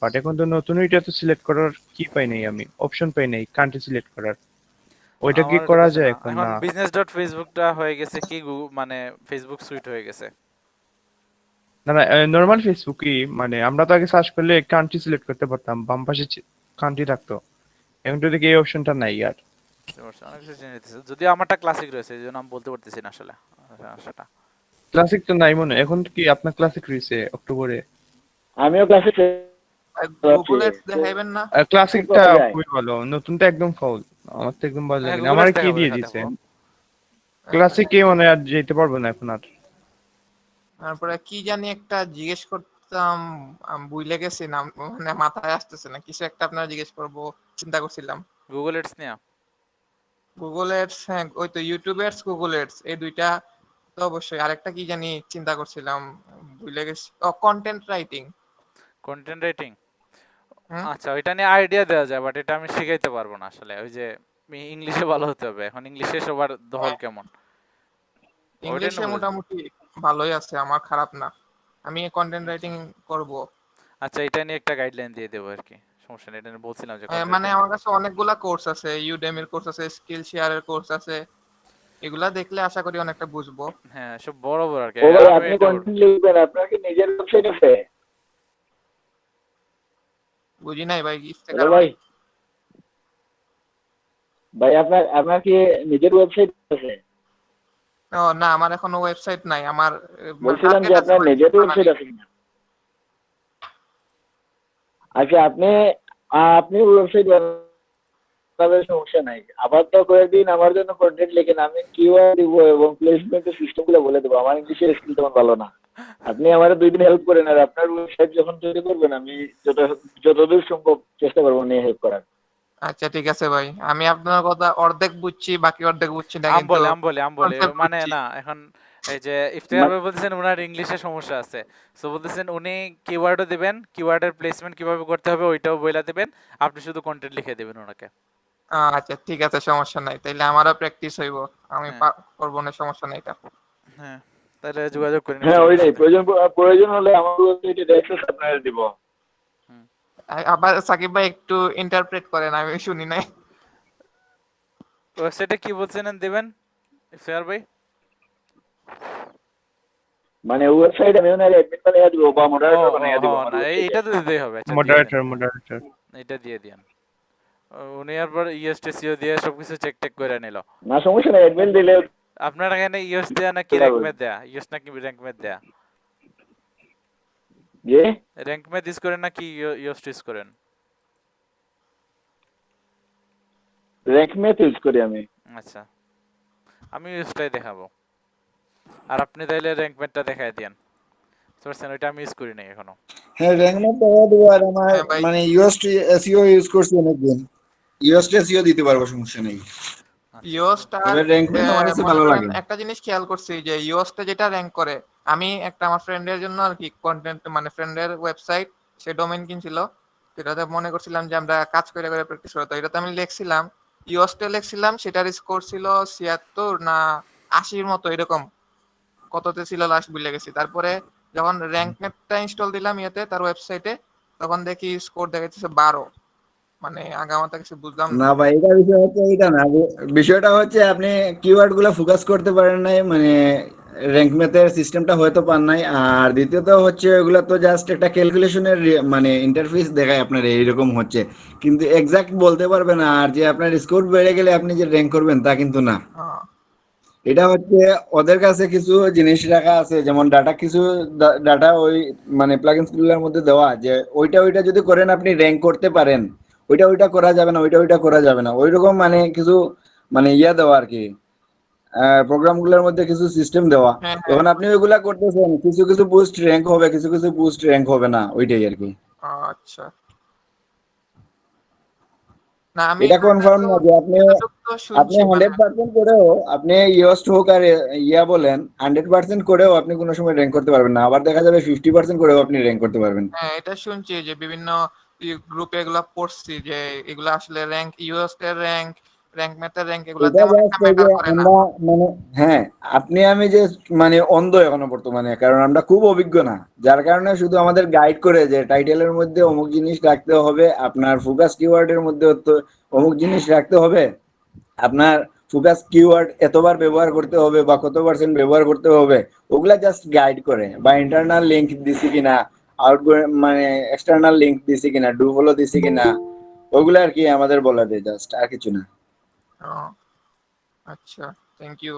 But এখন তো নতুন ওইটা তো সিলেক্ট করার কি পাই নাই, আমি অপশন পাই নাই কান্ট্রি সিলেক্ট করার। ওইটা কি আমার করা কাছে যায় না, এখন? এখন না। বিজনেস ডট ফেসবুকটা হয়ে গেছে কি মানে ফেসবুক সুইট হয়ে গেছে। না না, নর্মাল ফেসবুকই, মানে আমরা তো আগে সার্চ করলে কান্ট্রি সিলেক্ট করতে পারতাম, বাম পাশে কান্ট্রি থাকতো। এখন তো দেখি এই অপশনটা নাই আর। বুঝতে পারছি, অনেক কিছু জেনে নিতেছে, যদিও আমারটা ক্লাসিক রয়েছে এই জন্য আমি বলতে পারতেছি না আসলে সেটা। ক্লাসিক তো নাই মনে হয়। এখন কি আপনার ক্লাসিক রয়েছে অক্টোবরে? আমিও ক্লাসে যাচ্ছি, গুগল এডস দেখাইবেন না? কি ক্লাসিকটা করা যায়? খুবই ভালো, নতুনটা একদম ফাউল। আমার তো একদম ভালো হ্যাঁ লাগে না, গুগল আমার এডস কি দেখাবো, দিয়ে দেখা দিয়েছে। দেখো। ক্লাসিকে মানে আর যেতে পারবো না এখন আর। তারপরে কি জানি একটা জিজ্ঞেস করতাম, ভুলে গেছি নাম, মানে মাথায় আসতেছে না, কিছু একটা আপনারা জিজ্ঞেস করবো চিন্তা করছিলাম। গুগল এডস নিয়ে গুগল এডস, হ্যাঁ ওই তো ইউটিউব এডস, গুগল এডস, এই দুইটা তো অবশ্যই। আরেকটা কি জানি চিন্তা করছিলাম, ভুলে গেছি। ও, কন্টেন্ট রাইটিং। Content writing. হুম। আচ্ছা, ওইটা নিয়ে আইডিয়া দেওয়া যায়, বাট এটা আমি শিখাইতে পারবো না আসলে। ওই যে ইংলিশে ভালো হতে হবে, এখন ইংলিশে সবার দখল কেমন, ওইটাই না ইংলিশে বলে। মোটামুটি ভালোই আছে আমার, খারাপ না। আমি কন্টেন্ট আচ্ছা রাইটিং করব। আচ্ছা, এটা নিয়ে একটা গাইডলাইন দিয়ে দেবো আর কি, সমস্যা নেই। এটা নিয়ে বলছিলাম যে কন্টেন্ট মানে রাইটিং। আমার কাছে অনেকগুলা কোর্স আছে, ইউডেমির কোর্স আছে, স্কিল শেয়ারের কোর্স আছে, এগুলা দেখলে আশা করি অনেকটা বুঝবো। হ্যাঁ সব বড় বড় আর কি, ও ভাই, আমি আপনি এটা কন্টেন্ট লিখবেন, আপনার কি নিজের ওয়েবসাইট আছে? বুঝি নাই ভাই, হ্যালো ইফতেখার ভাই, ভাই। ভাই আপনার আপনার কি নিজের ওয়েবসাইট আছে? ও না, আমার এখনো ওয়েবসাইট নাই আমার। বলছিলাম যে টার্গেট আছে আপনার নিজের ওয়েবসাইট ওয়েবসাইট বানানোর। আছে কিনা। আচ্ছা, আপনি আপনি ওয়েবসাইট বানাবেন, সমস্যা নাই। আপাতত কয়েকদিন আমার জন্য কন্টেন্ট লিখেন, আমি কিওয়ার্ড দিব এবং প্লেসমেন্টের সিস্টেমগুলো বলে দেবো। আমার ইংলিশের স্কিল তেমন ভালো না, আপনি আমার 2 দিন হেল্প করেন, আর আপনার ওয়েবসাইট যখন তৈরি করবেন আমি যত যতদূর সম্ভব চেষ্টা করবো নিয়ে হেল্প করার। আচ্ছা ঠিক আছে ভাই, আমি আপনার কথা অর্ধেক বুঝছি, বাকি অর্ধেক বুঝছি না, কিন্তু আমি বলি কনসেপ্ট মানে বুঝছি। না এখন। এই যে ইফতেখার ভাই বলতেছেন ওনার ইংলিশে সমস্যা আছে, সো বলতেছেন উনি কিওয়ার্ডও দিবেন, কিওয়ার্ডের প্লেসমেন্ট কিভাবে করতে হবে ওইটাও বইলা দিবেন, আপনি শুধু কন্টেন্ট লিখে দিবেন ওনাকে। আচ্ছা ঠিক আছে, সমস্যা নাই, তাইলে আমারও প্র্যাকটিস হইব। আমি হ্যাঁ করবো না, সমস্যা নাই এটা। হ্যাঁ, তাহলে যোগাযোগ করেন হ্যাঁ, ইফতেখার ভাইয়ের ওইটাই, সাথে। প্রয়োজন হলে আমার ওয়েবসাইটে অ্যাক্সেস আপনারা দিব। হুম। আবার সাকিব ভাই একটু ইন্টারপ্রেট করেন, আমি শুনি নাই। ওয়েবসাইটে কি বলছেন দিবেন ইফতেখার ভাই? মানে ওয়েবসাইট আমি ওনার অ্যাডমিন বানিয়ে দিব বা ও মডারেটর ও বানিয়ে হ দিব আমার না, ওয়েবসাইটে। এইটা তো দিতেই হবে, আচ্ছা দিয়ে দেন, মডারেটর মডারেটর। এটা দিয়ে দেন। উনি আবার ইএসটিসিও দিয়ে সবকিছু চেক টেক করে নিল। না, সমস্যা নাই, অ্যাডমিন দিলে আপনার এখানে ইএস দেয়া নাকি র্যাঙ্ক পারবে। মে দেয়া, ইএস নাকি র্যাঙ্ক মে দেয়া? যে র্যাঙ্ক মে দিস করেন নাকি ইএস টিস করেন? র্যাঙ্ক ম্যাথ ইউজ করি আমি। আচ্ছা, আমি ইউজটাই দেখাবো, আর আপনি তাইলে র্যাঙ্ক মেটটা দেখাই দেন। বুঝছেন, ওইটা আমি ইউজ করি নাই এখনো। হ্যাঁ, র্যাঙ্ক ম্যাপ দেওয়া দেবো। আর আমার হ্যাঁ ভাই। মানে ইউএসটি এসইও ইউজ করছি অনেকদিন, ইউএসটি এসইও দিতে পারবো, সমস্যা নেই। আচ্ছা ইওস্টার, তবে র্যাঙ্ক ম্যাপ আমার কাছে মনে ভালো করেন লাগে। একটা জিনিস খেয়াল করছি যে ইওস্টে যেটা র্যাঙ্ক করে, আমি একটা আমার ফ্রেন্ডের জন্য আর কি কন্টেন্ট, মানে ফ্রেন্ডের ওয়েবসাইট, সে ডোমেইন কিনছিল, সেটাতে মনে করছিলাম যে আমরা কাজ করে করে প্র্যাকটিস করতে, এটাতে আমি লিখছিলাম, ইওস্টে লিখছিলাম, সেটার স্কোর ছিল 76 না 80-র মতো এরকম, কততে ছিল লাস্ট ভুলে গেছি। তারপরে যখন র্যাঙ্ক ম্যাপটা ইনস্টল দিলাম ইয়েতে, তার ওয়েবসাইটে, তখন দেখি স্কোর দেখাচ্ছে 12। মানে আগামাথা কিছু বুঝলাম না। না ভাই, এটা বিষয় হচ্ছে এটা না, বিষয়টা হচ্ছে আপনি কিওয়ার্ড গুলো ফোকাস করতে পারেন নাই, মানে র্যাঙ্ক ম্যাথের সিস্টেমটা হয়তো পান নাই। আর দ্বিতীয়ত হচ্ছে ওগুলো তো জাস্ট একটা ক্যালকুলেশনের মানে ইন্টারফেস দেখায় আপনার এইরকম হচ্ছে, কিন্তু এক্সাক্ট বলতে পারবে না। আর যে আপনার স্কোর বেড়ে গেলে আপনি যে র্যাঙ্ক করবেন তা কিন্তু না। হ্যাঁ। এটা হচ্ছে ওদের কাছে কিছু জিনিস রাখা আছে, যেমন ডাটা, কিছু ডাটা ওই মানে প্লাগইনস গুলোর মধ্যে দেওয়া, যে ওইটা ওইটা যদি করেন আপনি র্যাঙ্ক করতে পারেন, ওইটা ওইটা করা যাবে না, ওইটা ওইটা করা যাবে না, ওইরকম মানে কিছু মানে ইয়া দেওয়া আর কি। প্রোগ্রাম গুলোর মধ্যে কিছু সিস্টেম দেওয়া, হ্যাঁ হ্যাঁ। যখন আপনি ওইগুলা করতেছেন কিছু কিছু বুস্ট র্যাঙ্ক হবে, কিছু কিছু বুস্ট র্যাঙ্ক হবে না, ওইটাই আর কি। আচ্ছা। না আমি এটা কনফার্ম না যে আপনি যতটুকু তো আপনি শুনছি মানে। 100% করেও, আপনি ইয়স্ট হোক আর ইয়া বলেন 100% করেও আপনি কোনো সময় র্যাঙ্ক করতে পারবেন না। আবার দেখা যাবে 50% করেও আপনি র্যাঙ্ক করতে পারবেন। হ্যাঁ, এটা শুনছি যে বিভিন্ন গ্রুপে এগুলা পড়ছি যে এগুলা আসলে র্যাঙ্ক, ইউএস এর র্যাঙ্ক, র্যাঙ্ক ম্যাথের র্যাঙ্ক এগুলো এটা তেমন জাস্ট একটা এই যে ম্যাটার করে না। আমরা মানে হ্যাঁ, আপনি আমি যে মানে অন্ধ এখনো বর্তমানে, কারণ আমরা খুব অভিজ্ঞ না, যার কারণে শুধু আমাদের গাইড করে যে টাইটেলের মধ্যে অমুক জিনিস রাখতে হবে, আপনার ফোকাস কিওয়ার্ডের মধ্যে তো অমুক জিনিস রাখতে হবে, আপনার ফোকাস কিওয়ার্ড এতবার ব্যবহার করতে হবে বা কত পার্সেন্ট ব্যবহার করতে হবে, ওগুলা জাস্ট গাইড করে, বা ইন্টারনাল লিঙ্ক দিছি কিনা, আউট মানে এক্সটার্নাল লিঙ্ক দিছি কিনা, ডু ফলো দিছি কিনা, ওগুলা আর কি আমাদের বলা যায়, জাস্ট আর কিছু না। ও, আচ্ছা, থ্যাংক ইউ।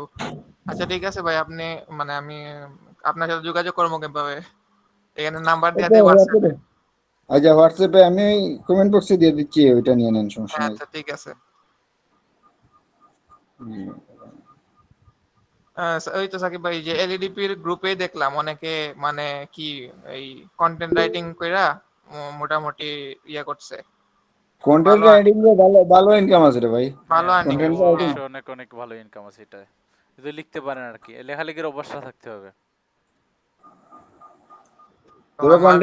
আচ্ছা ঠিক আছে ভাই, আপনি মানে আমি আপনার সাথে যোগাযোগ করবো কিভাবে? এখানে নাম্বার দিয়ে ওকে, দিই হোয়াটসঅ্যাপে। আচ্ছা হোয়াটসঅ্যাপে আমি কমেন্ট বক্সে দিয়ে দিচ্ছি, ওইটা নিয়ে নেন, সমস্যা হ্যাঁ নেই। আচ্ছা ঠিক আছে। হুম। ওই তো সাকিব ভাই, যে এলইডিপির গ্রুপে দেখলাম অনেকে মানে কি এই কন্টেন্ট রাইটিং কইরা মোটামুটি ইয়ে করছে, কন্টেন্ট ভালো রাইটিং এ ভালো ভালো ইনকাম আছে রে ভাই। ভালো হ্যাঁ, আর্নিং কন্টেন্ট ও রাইটিং অবশ্যই অনেক অনেক ভালো ইনকাম আছে এটা, যদি লিখতে পারেন আর কি, লেখালেখির অভ্যাসটা থাকতে হবে। তো তবে আমার।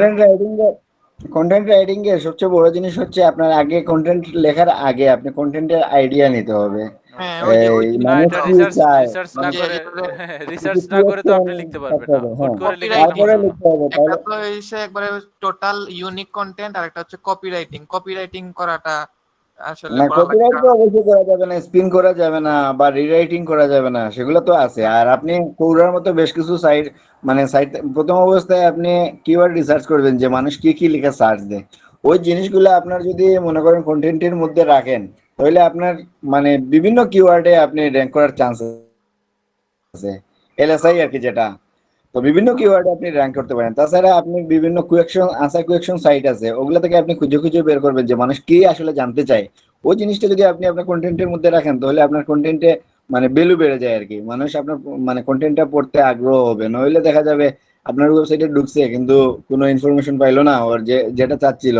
কন্টেন্ট রাইটিং এর সবচেয়ে বড় জিনিস হচ্ছে আপনার আগে কন্টেন্ট লেখার আগে আপনি কন্টেন্টের আইডিয়া নিতে হবে। হ্যাঁ অবশ্যই। ওই যে না, মানুষ এটা কি রিসার্চ চায়, রিসার্চ না মানুষ যে করে, যেটাতে রিসার্চ কি না করে তো হচ্ছে আপনি লিখতে থাকতে পারবেন না, হবে, হুট হ্যাঁ, করে লিখে দিলে কপিরাইটিং, তারপরে মজা না। লিখতে হবে একটা তাহলে। তো হইছে একবারে টোটাল ইউনিক কন্টেন্ট, আর একটা হচ্ছে কপিরাইটিং। কপিরাইটিং করাটা আসলে না, করা লাগে, কপিরাইট তো কারণ অবশ্যই করা যাবে না, স্পিন করা যাবে না, বা রিরাইটিং করা যাবে না, সেগুলো তো আছে। হ্যাঁ আর আপনি কৌরার মতো বেশ কিছু সাইট, মানে সাইট প্রথম অবস্থায় আপনি কিওয়ার্ড রিসার্চ করবেন যে মানুষ কি কি লিখে সার্চ দেয়, ওই জিনিসগুলো আপনার যদি মনে করেন কন্টেন্টের মধ্যে রাখেন, তাহলে আপনার মানে বিভিন্ন কিওয়ার্ডে আপনি র্যাঙ্ক করার চান্স আছে, এলএসআই আর কি যেটা। তো বিভিন্ন কিওয়ার্ডে আপনি র্যাঙ্ক করতে পারেন। তাছাড়া আপনি বিভিন্ন কুয়েকশন আনসার কুয়েকশন সাইট আছে, ওগুলো থেকে আপনি খুঁজে খুঁজে বের করবেন যে মানুষ কি আসলে জানতে চায়। ওই জিনিসটা যদি আপনি আপনার কন্টেন্টের মধ্যে রাখেন, তাহলে আপনার কন্টেন্টে মানে ভ্যালু বেড়ে যায় আর কি, মানুষ আপনার মানে কন্টেন্টটা পড়তে আগ্রহ হবে। নইলে দেখা যাবে আপনার ওয়েবসাইটে ঢুকছে কিন্তু কোনো ইনফরমেশন পাইলো না, ওর যে যেটা চাচ্ছিল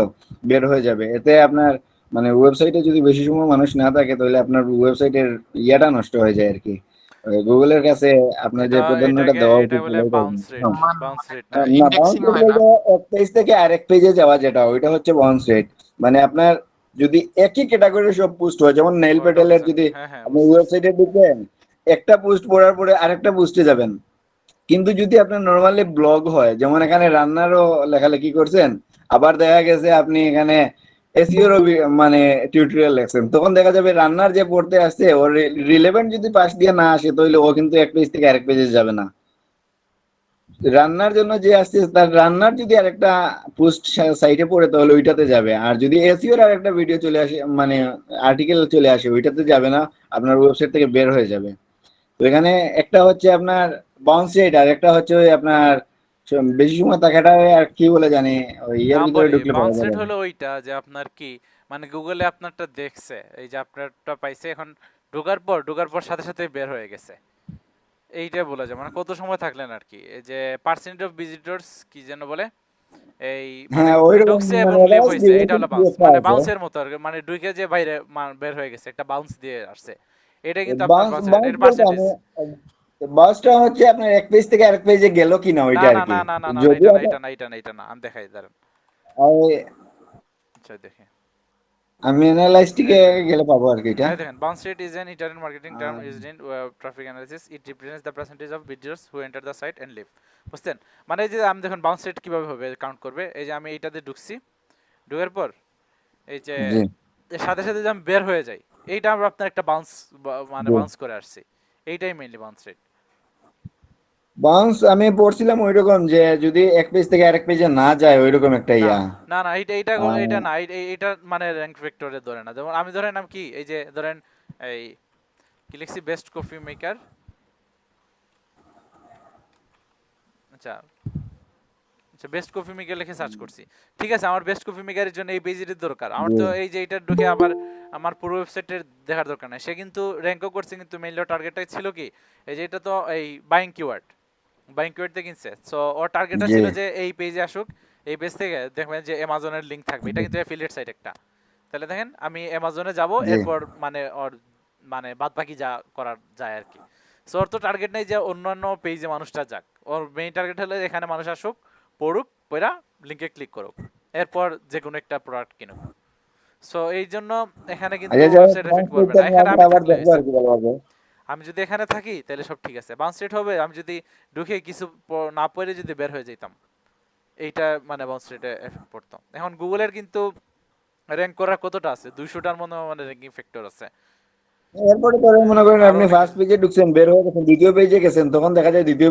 বের হয়ে যাবে। এতে আপনার মানে ওয়েবসাইটে যদি বেশি সময় মানুষ না থাকে, তাহলে আপনার ওয়েবসাইটের ইয়াটা নষ্ট হয়ে যায় আর কি। গুগলের কাছে আপনার যে এটা প্রাধান্যটা এটাকে দেওয়া এটা উচিত বলে সেটাই বাউন্স করবেন। রেট, হ্যাঁ। বাউন্স রেট নামে। না, বাউন্স ইন্ডেক্সিং রেট হয় না। বলতে এক পেজ থেকে আরেক পেজে যাওয়া, যেটা ওইটা হচ্ছে বাউন্স রেট। মানে আপনার যদি একই ক্যাটাগরির সব পোস্ট হয়, যেমন নেইল ওইটা পেটেলের, বুঝছেন, যদি হ্যাঁ হ্যাঁ আপনি বুঝতে পারছি। ওয়েবসাইটে ঢুকেন, একটা পোস্ট পড়ার পরে আরেকটা পোস্টে যাবেন। কিন্তু যদি আপনার নর্মালি ব্লগ হয়, যেমন এখানে রান্নারও লেখালেখি করছেন, আবার দেখা গেছে আপনি এখানে এসইওর মানে টিউটোরিয়াল লেখছেন, তখন দেখা যাবে রান্নার যে পড়তে আসছে ওর রিলেভেন্ট যদি পাশ দিয়ে না আসে, তাহলে ও কিন্তু এক পেজ থেকে আরেক পেজে যাবে না। রান্নার জন্য যে আসছে তার রান্নার যদি আরেকটা পোস্ট সাইটে পড়ে, তাহলে ওইটাতে যাবে। আর যদি এসইওর আরেকটা ভিডিও চলে আসে, মানে আর্টিকেল চলে আসে, ওইটাতে যাবে না, আপনার ওয়েবসাইট থেকে বের হয়ে যাবে। তো এখানে একটা হচ্ছে আপনার বাউন্স রেট, আর একটা হচ্ছে ওই আপনার বেশি সময় থাকাটা, আর কি বলে জানি, ওই ইয়ের নাম ভিতরে বলি, ঢুকলে পাওয়া বাউন্স রেট যাবে। হলো ওইটা যে আপনার কি, মানে গুগলে আপনারটা দেখছে, এই যে আপনারটা পাইছে, এখন ঢোকার পর সাথে সাথে বের হয়ে গেছে, এইটা বলা যায়, মানে কত সময় থাকলেন আর কি। এই যে পার্সেন্ট অফ ভিজিটর্স কি যেন বলে, এই মানে হ্যাঁ, ওইরকম ঢুকছে মানে এবং লিভ average হয়েছে, এটা relative হলো কি বাউন্স, একটা মানে আছে। বাউন্সের মতো আর কি, মানে ঢুকে যে বাইরে বের হয়ে গেছে, একটা বাউন্স দিয়ে আসছে, এটা কিন্তু আপনার বাউন্স বাউন্স রেট, বাউন্স এর বলতে পার্সেন্টেজ। আমি বাউন্সটা হচ্ছে আপনার এক পেজ থেকে আরেক পেজে গেল কিনা, না ওইটা আর না কি। না না না না না, যদি এটা না আপনার এটা না এটা না এটা না, আমি দেখাই দাঁড়ান। ওই আচ্ছা দেখে, আমি অ্যানালাইসটিকে এই দেখেন, গেলে পাবো আর কি এটা। এই দেখেন, bounce rate is an internet marketing term used in traffic analysis. It represents the percentage of visitors who enter the site and leave. বুঝছেন? মানে এই যে আমি দেখুন bounce rate কিভাবে হবে কাউন্ট করবে, এই যে আমি এইটাতে ঢুকছি, ঢোকার পর এই যে জি, এর সাথে সাথে যে আমি বের হয়ে যাই, এইটা আমরা আপনার একটা বাউন্স, মানে জি। বাউন্স করে আসছি, এইটাই মেইনলি বাউন্স রেট। বাউন্স আমি পড়ছিলাম ওইরকম যে যদি এক পেজ থেকে আরেক পেজে না যায়, ওইরকম একটা না ইয়া। না না, এইটা এইটা আহ, এইটা না, এইটা মানে র্যাঙ্ক ফ্যাক্টরে ধরে না। যেমন আমি ধরেন আমি কি, এই যে ধরেন এই কি লিখছি, বেস্ট কফি মেকার, আচ্ছা আচ্ছা, বেস্ট কফি মেকার লিখে সার্চ করছি, ঠিক আছে, আমার বেস্ট কফি মেকারের জন্য এই পেজের দরকার, আমার জি, তো এই যে এটা ঢুকে আবার আমার পুরো ওয়েবসাইটের দেখার দরকার নাই। সে কিন্তু র্যাঙ্কও করছে, কিন্তু মেইনলি টার্গেটটা ছিল কি, এই যে এটা তো এই বাইং কিওয়ার্ড, বাইং কিওয়ার্ডতে কিনছে, সো ওর টার্গেটটা জি, ছিল যে এই পেজে আসুক, এই পেজ থেকে দেখবেন যে অ্যামাজনের লিংক থাকবে, এটা কিন্তু অ্যাফিলিয়েট সাইট একটা। তাহলে দেখেন আমি অ্যামাজনে যাব, জি, এরপর মানে ওর মানে বাদ বাকি যা করার যায় আর কি। সো ওর তো টার্গেট নেই যে অন্যান্য পেজে মানুষটা যাক, ওর মেইন টার্গেট হলো এখানে মানুষ আসুক, পড়ুক, পড়া লিংকে ক্লিক করুক, এরপর যে কোনো একটা প্রোডাক্ট কিনুক। সো এই জন্য এখানে কিন্তু আচ্ছা ওয়েবসাইট যারা এফেক্ট করবে ট্রান্সলেটটা না, নিয়ে এখানে আমরা আমি আবার থাকলে দেখবো হয়েছে। আর কি ভালোভাবে। আমি যদি এখানে থাকি তাহলে সব ঠিক আছে, বাউন্স রেট হবে। আমি যদি ঢুকে কিছু না পড়ে যদি বের হয়ে যেতাম, এইটা মানে বাউন্স রেটে এফেক্ট পড়তো। এখন গুগলের কিন্তু র্যাঙ্ক করার কতটা আছে, 200টার মতো মানে র্যাঙ্কিং ফ্যাক্টর আছে। এরপরে ধরেন মনে করেন আরো আপনি অনেক ফার্স্ট কিছু। পেজে ঢুকছেন, বের হয়ে গেছেন, দ্বিতীয় পেজে গেছেন, তখন দেখা যায় দ্বিতীয়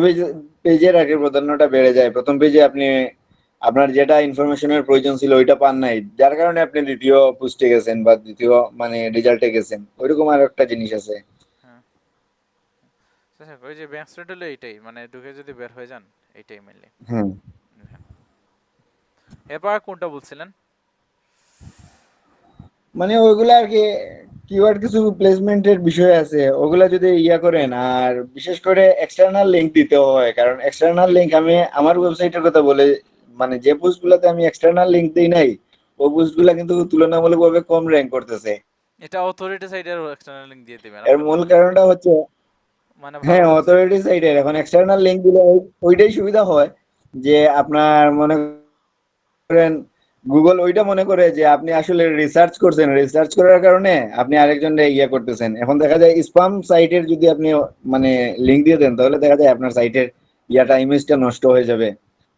পেজের আগে প্রাধান্যটা বেড়ে যায়। প্রথম পেজে আপনি আপনার যেটা ইনফরমেশনের প্রয়োজন ছিল ওইটা পান নাই, যার কারণে আপনি দ্বিতীয় পোস্টে গেছেন বা দ্বিতীয় মানে রেজাল্টে গেছেন। ওইরকম আর একটা জিনিস আছে। হ্যাঁ, আচ্ছা, ওই যে বাউন্স রেট হলো এইটাই, মানে ঢুকে যদি বের হয়ে যান, এইটাই মেনলি। হ্যাঁ, এরপর আর কোনটা বলছিলেন? মানে ওইগুলা আর কি কিওয়ার্ড কিছু প্লেসমেন্টের বিষয় আছে, ওগুলা যদি ইয়া করেন। আর বিশেষ করে এক্সটার্নাল লিংক দিতে হয়, কারণ এক্সটার্নাল লিংক আমি আমার ওয়েবসাইটের কথা বলে, মানে যে পোস্ট গুলাতে আমি এক্সটার্নাল লিংক দিই নাই, ওই পোস্ট গুলা কিন্তু তুলনামূলকভাবে কম র্যাঙ্ক করতেছে। এটা অথরিটি সাইডের এক্সটার্নাল লিংক দিয়ে দিবেন এর আপনার মূল তাহলে, কারণটা হচ্ছে, মানে ভালো হ্যাঁ, ওয়েবসাইট। অথরিটি সাইটের এখন এক্সটার্নাল লিংক দিলে ওইটাই সুবিধা হয় যে আপনার মনে করেন গুগল ওইটা মনে করে যে আপনি আসলে রিসার্চ করছেন, রিসার্চ করার কারণে আপনি আরেকজনকে ইয়ে করতেছেন। এখন দেখা যায় স্পাম সাইটের যদি আপনি মানে লিংক দিয়ে দেন, তাহলে দেখা যায় আপনার সাইটের ইয়াটা ইমেজটা নষ্ট হয়ে যাবে।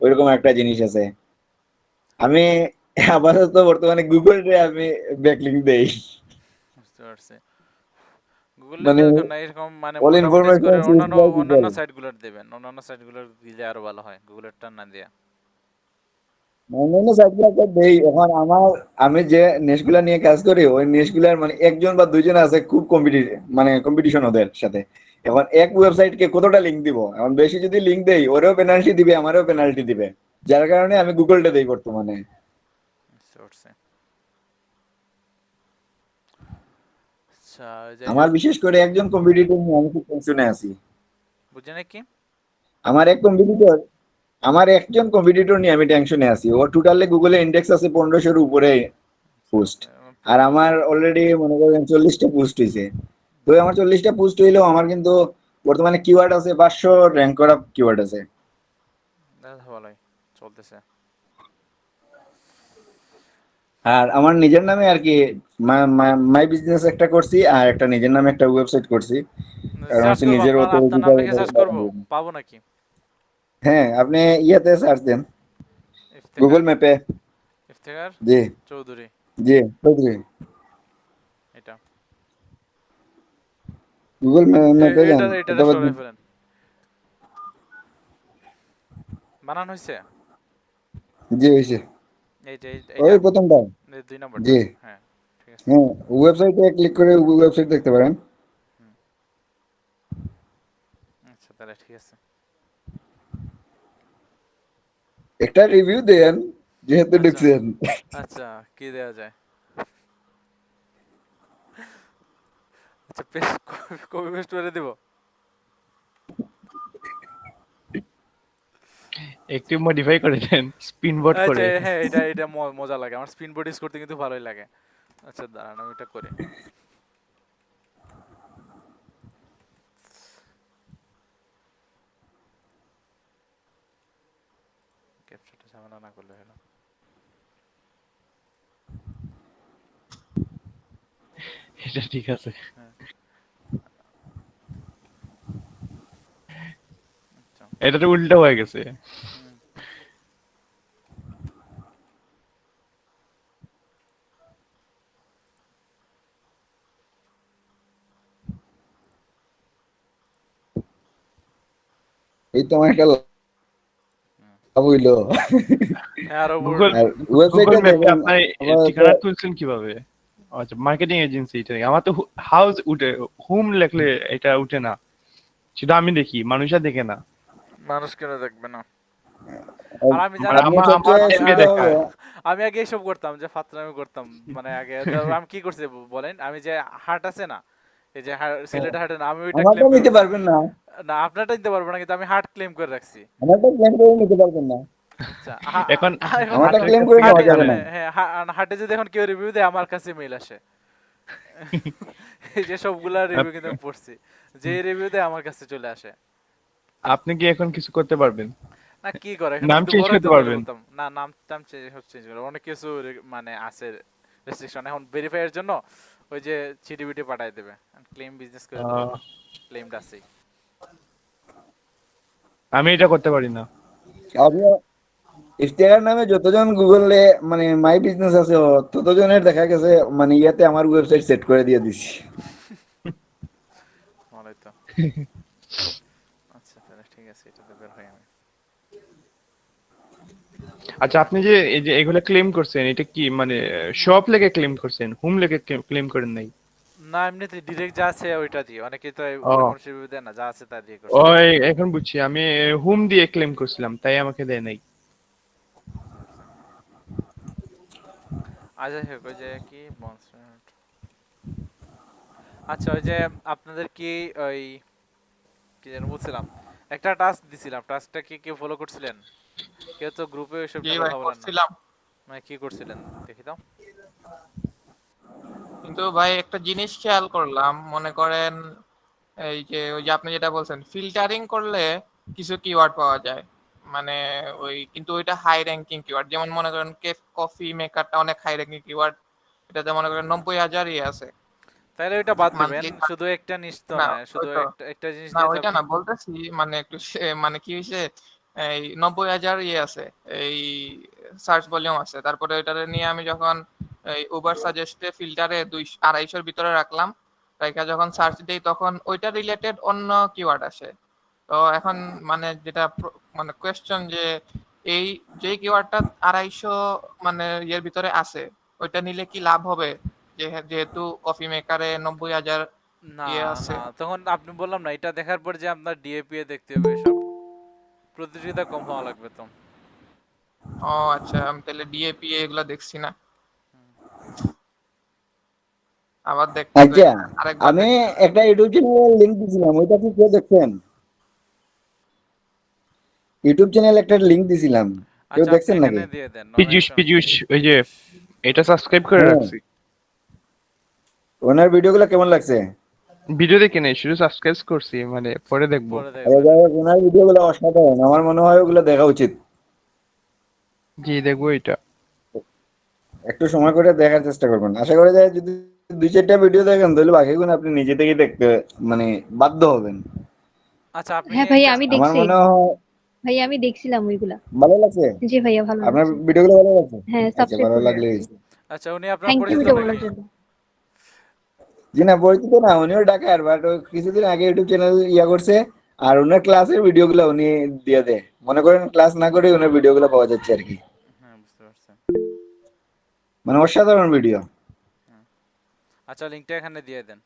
ওইরকম একটা জিনিস আছে। আমি আপাতত বর্তমানে গুগল রে আমি ব্যাকলিংক দেই, বুঝতে পারছি। গুগলে মানে দেখুন না এরকম, মানে অল মোটামুটি ইনফরমেশন স্কোরের ইজ অন্যান্য বাই অন্যান্য গুগল। সাইটগুলোর দেবেন, অন্যান্য সাইটগুলোর দিলে আরো ভালো হয়, গুগলেরটা না দিয়া। অন্যান্য সাইটগুলোতে দেই। এখন আমি যে নেশগুলা নিয়ে কাজ করি, ওই নেশগুলার মানে একজন বা দুইজন আছে খুব মানে কম্পিটিশন ওদের সাথে। এখন এক ওয়েবসাইটকে কতটা লিংক দিব, এখন বেশি যদি লিংক দেই ওরেও পেনাল্টি দিবে, আমারও পেনাল্টি দিবে, যার কারণে আমি গুগলটা দেই বর্তমানে। বুঝতে পারছি। আচ্ছা, যাই আমার হোক। বিশেষ করে একজন কম্পিটিটর নিয়ে আমি খুব টেনশনে আছি। বুঝে নাকি? আমার এক কম্পিটিটর আমার একজন কম্পিটিটর নিয়ে আমি টেনশনে আছি। ওর টোটালে গুগলে ইন্ডেক্স আছে 1500-এর উপরে পোস্ট। আর আমার অলরেডি মনে করেন 40টা পোস্ট হয়েছে। তো আমার 40টা পোস্ট হইলেও আমার কিন্তু বর্তমানে কিওয়ার্ড আছে 500 র্যাঙ্ক করা কিওয়ার্ড আছে। ভালোই চলতেছে। আর আমার নিজের নামে আর কি মাই বিজনেস একটা করছি, আর একটা নিজের নামে একটা ওয়েবসাইট করছি। কারণ সার্চ হচ্ছে করবো নিজের আপনার আপনার নাম অথরিটিটা। লিখে সার্চ করবো, পাবো নাকি? হ্যাঁ, আপনি ইয়াতে সার্চ দেন, ইফতেখার, গুগল ম্যাপে। ইফতেখার জি, চৌধুরী, জি, চৌধুরী। এটা গুগল ম্যাপে যান এটা অথবা সরাই ফেলেন। বানান হয়েছে? জি হয়েছে। এই যে ওই এটা প্রথমটা। 2 নম্বরটা, জি, হ্যাঁ ঠিক আছে। হ্যাঁ, ওয়েবসাইটে ক্লিক করে ওয়েবসাইট দেখতে পারেন। হুম, আচ্ছা তাহলে ঠিক আছে। একটা রিভিউ দেন যেহেতু আচ্ছা ঢুকছেন। আচ্ছা, কি দেওয়া যায়? আচ্ছা, কপি পেস্ট করে দিব। একটু মডিফাই করে দেন স্পিন বোর্ড আচ্ছা করে। হ্যাঁ, এটা মজা লাগে আমার, স্পিন বোর্ড ইউজ করতে কিন্তু ভালোই লাগে। আচ্ছা দাঁড়ান আমি এটা করি। ক্যাপচারটা ঝামেলা না করলে হলো। এটা ঠিক আছে। হ্যাঁ, আচ্ছা। এটা তো উল্টা হয়ে গেছে। হুম, এই তো আমার একটা হুম। লাভ হইলো। হ্যাঁ আরো গুগল আর গুগল ওয়েবসাইটটা ম্যাপে দেখেন আপনার আপাতত। ঠিকানা তুলছেন কিভাবে? আচ্ছা, মার্কেটিং এজেন্সি এটা আমার তো হাউস উঠে, হোম লেখলে এটা উঠে না, সেটা আমি দেখি, মানুষরা দেখে না। মানুষ কেন দেখবে না? আর আমি মানে জানেন কি, আমার আমার সবচেয়ে এমবি সুবিধা হবে। দেখায়। আমি আগে এসব করতাম, যে ফাত্রামি করতাম। মানে আগে আমি কি করছি বলেন, আমি যে হাট আছে না, এই যে সিলেট হাটে না, আমি ওইটা আমারটা ক্লেম করে নিতে রাখছি। পারবেন না, না আপনারটা দিতে পারবো না, কিন্তু আমি হাট ক্লেম করে রাখছি। আমারটা ক্লেম করে নিতে পারবেন না। আচ্ছা এখন এখন আমারটা হাটের ক্লেম কাছে করে গেলে নেওয়া হাটে, যাবে জানেন, না। হ্যাঁ হাটে যদি এখন কেউ রিভিউ দেয় আমার কাছে মেইল আসে। এই যে সবগুলা রিভিউ কিন্তু আমি পড়ছি, যে রিভিউ দেয় আমার কাছে চলে আসে। আপনি কি এখন কিছু করতে পারবেন? না কি করে, এখন নাম যদি চেঞ্জ বড় করতে হইতো তাহলে পারবেন। বলতাম। না নাম টাম চেঞ্জ করে অনেক কিছু মানে আছে, রেস্ট্রিকশন এখন ভেরিফাই এর জন্য ওই যে চিটিবিটি পাঠায় দেবে ক্লেম বিজনেস করে দেবে আহ, ক্লেমটা আছে আমি এটা করতে পারি না। আমি ইফতেখার নামে যতজন গুগলে মানে মাই বিজনেস আছে ততজনের দেখা গেছে মানে ইয়াতে আমার ওয়েবসাইট সেট করে দিয়ে দিছি। ভালোই তো আচ্ছা তাহলে ঠিক আছে এটাতে বের হই আমি আচ্ছা, আপনি যে এই যে এগুলা ক্লেম করছেন, এটা কি মানে শপ লেগে ক্লেম করছেন, হোম লেগে ক্লেম করেন নাই? না এমনিতে ডিরেক্ট যা আছে ওইটা দিয়ে অনেকে তো ও, পরামর্শ দেয় না যা আছে তা দিয়ে করছে ওই এখন বুঝছি, আমি হোম দিয়ে ক্লেম করছিলাম তাই আমাকে দেয় নাই। আচ্ছা হোক ওই যে কি আচ্ছা ওই যে আপনাদের কি ওই কি যেন বলছিলাম একটা টাস্ক দিছিলাম টাস্কটা কি কেউ ফলো করছিলেন কেউ তো গ্রুপে ওইসব জি নিয়ে ভাই কথা বলেন না করছিলাম, মানে কি করছিলেন দেখি দাও কিন্তু ভাই একটা জিনিস খেয়াল করলাম, মনে করেন এই যে ওই যে আপনি যেটা বলছেন ফিল্টারিং করলে কিছু কিওয়ার্ড পাওয়া যায়, মানে ওই কিন্তু ওইটা হাই র্যাঙ্কিং কিওয়ার্ড, যেমন মনে করেন কেফ কফি মেকারটা অনেক হাই র্যাঙ্কিং কিওয়ার্ড, এটাতে মনে করেন 90,000 আছে তাহলে ওইটা বাদ দেবেন মান্থলি। শুধু একটা নিশ্চিত না নয় শুধু ওইটা, একটা একটা জিনিস না দিয়ে ওইটা থাকবে না বলতেছি, মানে একটু মানে কি হয়েছে, এই 90,000 আছে, এই সার্চ ভলিউম আছে, তারপরে ওইটারে নিয়ে আমি যখন এই উবার সাজেস্টে ফিল্টারে 200-250 ভিতরে রাখলাম, রাইখা যখন সার্চ দিই তখন ওইটা রিলেটেড অন্য কিওয়ার্ড আসে। তো এখন মানে যেটা মানে কোয়েশ্চন যে এই যে কিওয়ার্ডটা 250 মানে ইয়ের ভিতরে আছে, ওইটা নিলে কি লাভ হবে, যেহেতু কফি মেকারে 90,000 না আছে। না তখন আপনি বললাম না এটা দেখার পর যে আপনার ডিএপি এ দেখতে হবে এসব প্রতিযোগিতা কম হওয়া লাগবে তো ও আচ্ছা, আমি তাহলে ডিএপি এগুলা দেখছি না, আবার দেখতে হবে, আচ্ছা, আরেকবার আমি দেখতে হবে। একটা ইউটিউব চ্যানেলের লিংক দিছিলাম, ওইটা কি কেউ দেখছেন? ইউটিউব চ্যানেল একটা লিংক দিছিলাম, কেউ আচ্ছা আপনি দেখছেন নাকি? এখানে দিয়ে দেন পীযূষ, নমিনেশন পীযূষ, ওই যে এটা সাবস্ক্রাইব করে হ্যাঁ, রাখছি। ওনার ভিডিওগুলো কেমন লাগছে? ভিডিও দেখি নাই, শুধু সাবস্ক্রাইব করছি, মানে পরে দেখবো। পরে আরে দেখবেন যাই হোক, ওনার ভিডিওগুলো অসাধারণ, আমার মনে হয় ওগুলো দেখা উচিত। জি, দেখবো এটা। একটু সময় করে দেখার চেষ্টা করবেন, আশা করা যায় যদি 2-4টা ভিডিও দেখেন তাহলে বাকিগুলো আপনি নিজে থেকেই দেখতে মানে বাধ্য হবেন। আচ্ছা আপনি হ্যাঁ ভাইয়া একটা আমি আমার দেখছি। মনে হয় ভাইয়া আমি দেখছিলাম ওইগুলা। ভালো লাগছে। জি ভাইয়া ভালো আপনার লাগছে। ভিডিওগুলো ভালো লাগছে? হ্যাঁ আচ্ছা, সাবস্ক্রাইব ভালো করে লাগলে রাখছি। হয়েছে। আচ্ছা উনি আপনার থ্যাংক ইউ পরিচিত এটা বলার নাকি জন্য। জি না, পরিচিত না, উনিও ঢাকার, বাট কিছুদিন আগে ইউটিউব চ্যানেল ইয়া করছে। আর ওনার ক্লাসের ভিডিওগুলো উনি দিয়ে দেয়, মনে করেন ক্লাস না করে ওনার ভিডিওগুলো পাওয়া যাচ্ছে আর কি, হ্যাঁ বুঝতে পারছি মানে অসাধারণ ভিডিও। হুম। আচ্ছা লিংকটা এখানে দিয়ে দেন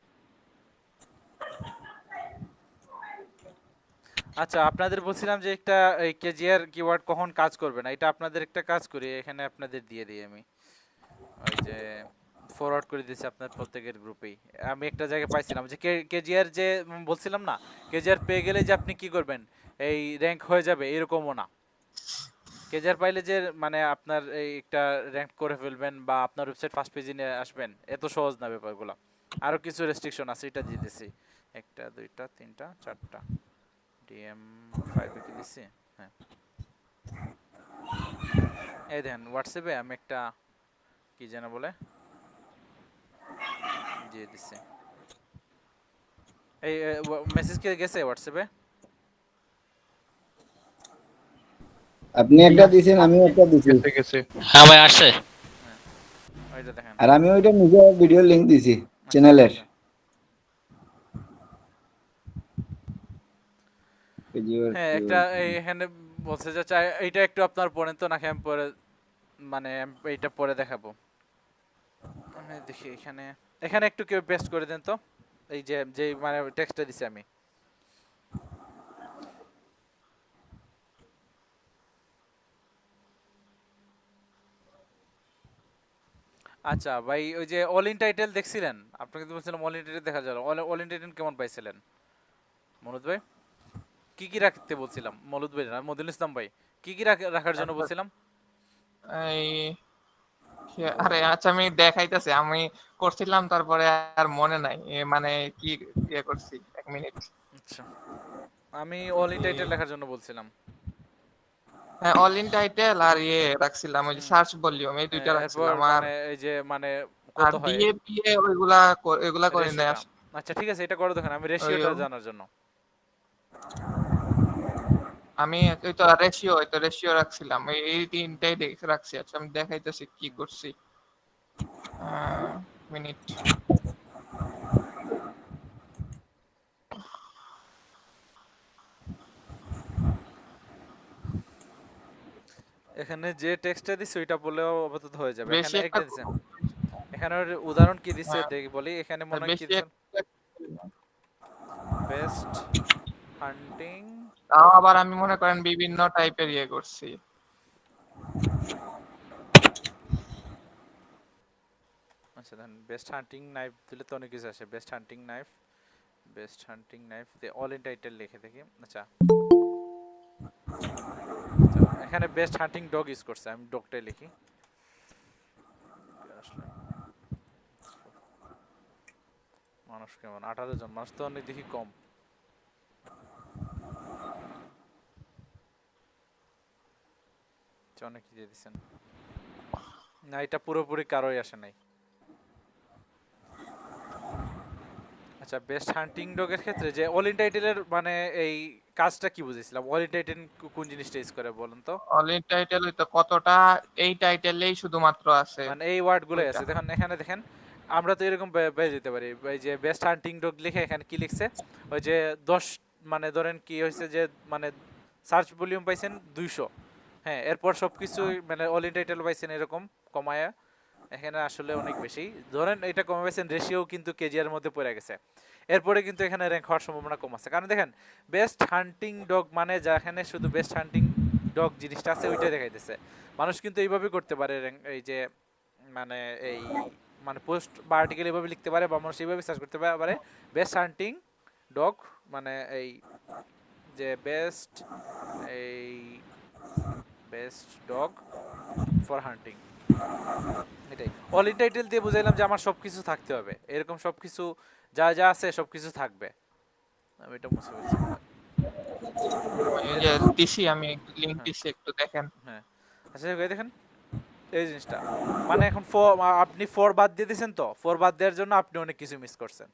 আচ্ছা আপনাদের বলছিলাম যে একটা এই কেজিআর কিওয়ার্ড কখন কাজ করবে না এটা আপনাদের একটা কাজ করি এখানে আপনাদের দিয়ে দিই আমি ওই যে ফরওয়ার্ড করে দিয়েছি আপনার প্রত্যেকের গ্রুপেই আমি একটা জায়গায় পাইছিলাম যে কেজিআর যে বলছিলাম না কেজিআর পেয়ে গেলে যে আপনি কি করবেন এই র্যাঙ্ক হয়ে যাবে এরকমও না কেজিআর পাইলে যে মানে আপনার এই একটা র্যাঙ্ক করে ফেলবেন বা আপনার ওয়েবসাইট ফার্স্ট পেজে নিয়ে আসবেন এত সহজ না ব্যাপারগুলো আরো কিছু রেস্ট্রিকশন আছে এটা দিয়ে দিছি একটা দুইটা তিনটা চারটা ডিএম 5 এ কি দিছি হ্যাঁ এই দেখেন হোয়াটসঅ্যাপে আমি একটা কি যেন বলে দিয়ে দিছি এই মেসেজ কি গেছে হোয়াটসঅ্যাপে আপনি একটা দিছেন, আমিও একটা দিছি, গেছে গেছে। হ্যাঁ ভাই আসছে। হ্যাঁ ওইটা দেখেন আর আমি ওইটা নিজে ভিডিও লিংক দিছি আচ্ছা ঠিক চ্যানেলের। আছে হ্যাঁ একটা এখানে বলছে যে চাই এইটা একটু আপনার পড়েন তো নাকি আমি পরে মানে এইটা পরে দেখাবো আমি দেখি এখানে এখানে একটু কেউ পেস্ট করে দেন তো এই যে যে মানে টেক্সটটা দিছি আমি আচ্ছা ভাই ওই যে অল ইন টাইটেল দেখছিলেন আপনি কিন্তু বলছিলেন অল ইন টাইটেল দেখা যাবে অল ইন টাইটেল কেমন পাইছিলেন মনোজ ভাই কি কি রাখতে বলছিলাম মলুদ ভাই না মদিনুল ইসলাম ভাই কি কি রাখার জন্য বলছিলাম এই আরে আচ্ছা আমি দেখাইতেছি, আমি করছিলাম তারপরে আর মনে নাই, মানে কি ইয়ে করছি, 1 মিনিট। আচ্ছা আমি অল ইন টাইটেল লেখার জন্য বলছিলাম হ্যাঁ, অল ইন টাইটেল আর রাখছিলাম ওই যে হুম। সার্চ ভলিউম, এই দুইটা হ্যাঁ, এরপর রাখছিলাম। আর মানে এই যে মানে কত হয় ডিএপিএ ওইগুলা এগুলা করি নাই রেশিওটা। আচ্ছা ঠিক আছে, এটা করে দেখেন আমি ওই রেশিওটা জানার জন্য। আমি ওই তো রেশিও রাখছিলাম, এই তিনটাই রাখছি। আচ্ছা আমি দেখাইতেছি কি করছি। মিনিট। এখানে যে টেক্সটটা দিছে ওইটা বললেও আপাতত হয়ে যাবে। বেশি এখানে একটা একটা দিছেন, এখানে ওর উদাহরণ কি দিছে হ্যাঁ, দেখি বলি। এখানে মনে হয় কি বেশি দিছেন, একটা বেস্ট হান্টিং। তাও আবার আমি মনে করেন বিভিন্ন টাইপের করছি। আচ্ছা দেন বেস্ট হান্টিং নাইফ দিলে তো অনেক কিছু আসে। বেস্ট হান্টিং নাইফ, বেস্ট হান্টিং নাইফ দিয়ে অল ইন টাইটেল লিখে দেখি। আচ্ছা আচ্ছা, এখানে বেস্ট হান্টিং ডগ ইউজ করছে, আমি ডগটাই লিখি। আসলে মানুষ কেমন, 18 জন মানুষ তো অনেক দেখি কম। আচ্ছা, অনেক কি দিয়ে দিচ্ছেন না, এটা পুরোপুরি কারোই আসে নাই। আচ্ছা বেস্ট হান্টিং ডগের ক্ষেত্রে যে অল ইন টাইটেলের মানে এই কাজটা কি বুঝেছিলাম, অল ইন টাইটেল কোন জিনিসটা ইউজ করে বলেন তো? অল ইন টাইটেল ওই তো কতটা এই টাইটেলেই শুধুমাত্র আছে মানে এই ওয়ার্ড গুলোই ওইটা। আছে দেখেন, এখানে দেখেন আমরা তো এরকম পেয়ে যেতে পারি। এই যে বেস্ট হান্টিং ডগ লিখে এখানে কি লিখছে, ওই যে 10 মানে ধরেন কি হয়েছে যে মানে সার্চ ভলিউম পাইছেন 200, হ্যাঁ এরপর সবকিছু মানে অল ইন টাইটেল পাইছেন এরকম কমায়া। এখানে আসলে অনেক বেশি ধরেন এটা কমে পাইছেন, রেশিও কিন্তু কেজিআর মধ্যে পড়ে গেছে। এরপরে কিন্তু এখানে র্যাঙ্ক হওয়ার সম্ভাবনা কম আছে, কারণ দেখেন বেস্ট হান্টিং ডগ মানে যেখানে শুধু বেস্ট হান্টিং ডগ জিনিসটা আছে ওইটাই দেখাইতেছে। মানুষ কিন্তু এইভাবে করতে পারে এই যে মানে এই মানে পোস্ট বা আর্টিকেল এভাবে লিখতে পারে বা মানুষ এইভাবে সার্চ করতে পারে বেস্ট হান্টিং ডগ, মানে এই যে বেস্ট এই বেস্ট ডগ ফর হান্টিং, এটাই অল ইন টাইটেল দিয়ে বুঝাইলাম যে আমার সবকিছু থাকতে হবে, এরকম সবকিছু যা যা আছে সবকিছু থাকবে। আমি এটা মুছে ফেলছি মনে হয়। এই এই যে দেখেন, দিছি আমি লিংক হ্যাঁ দিছি, একটু দেখেন। হ্যাঁ আচ্ছা এই দেখেন এই জিনিসটা মানে এখন আপনি ফর বাদ দিয়ে দিয়েছেন, তো ফর বাদ দেওয়ার জন্য আপনি অনেক কিছু মিস করছেন।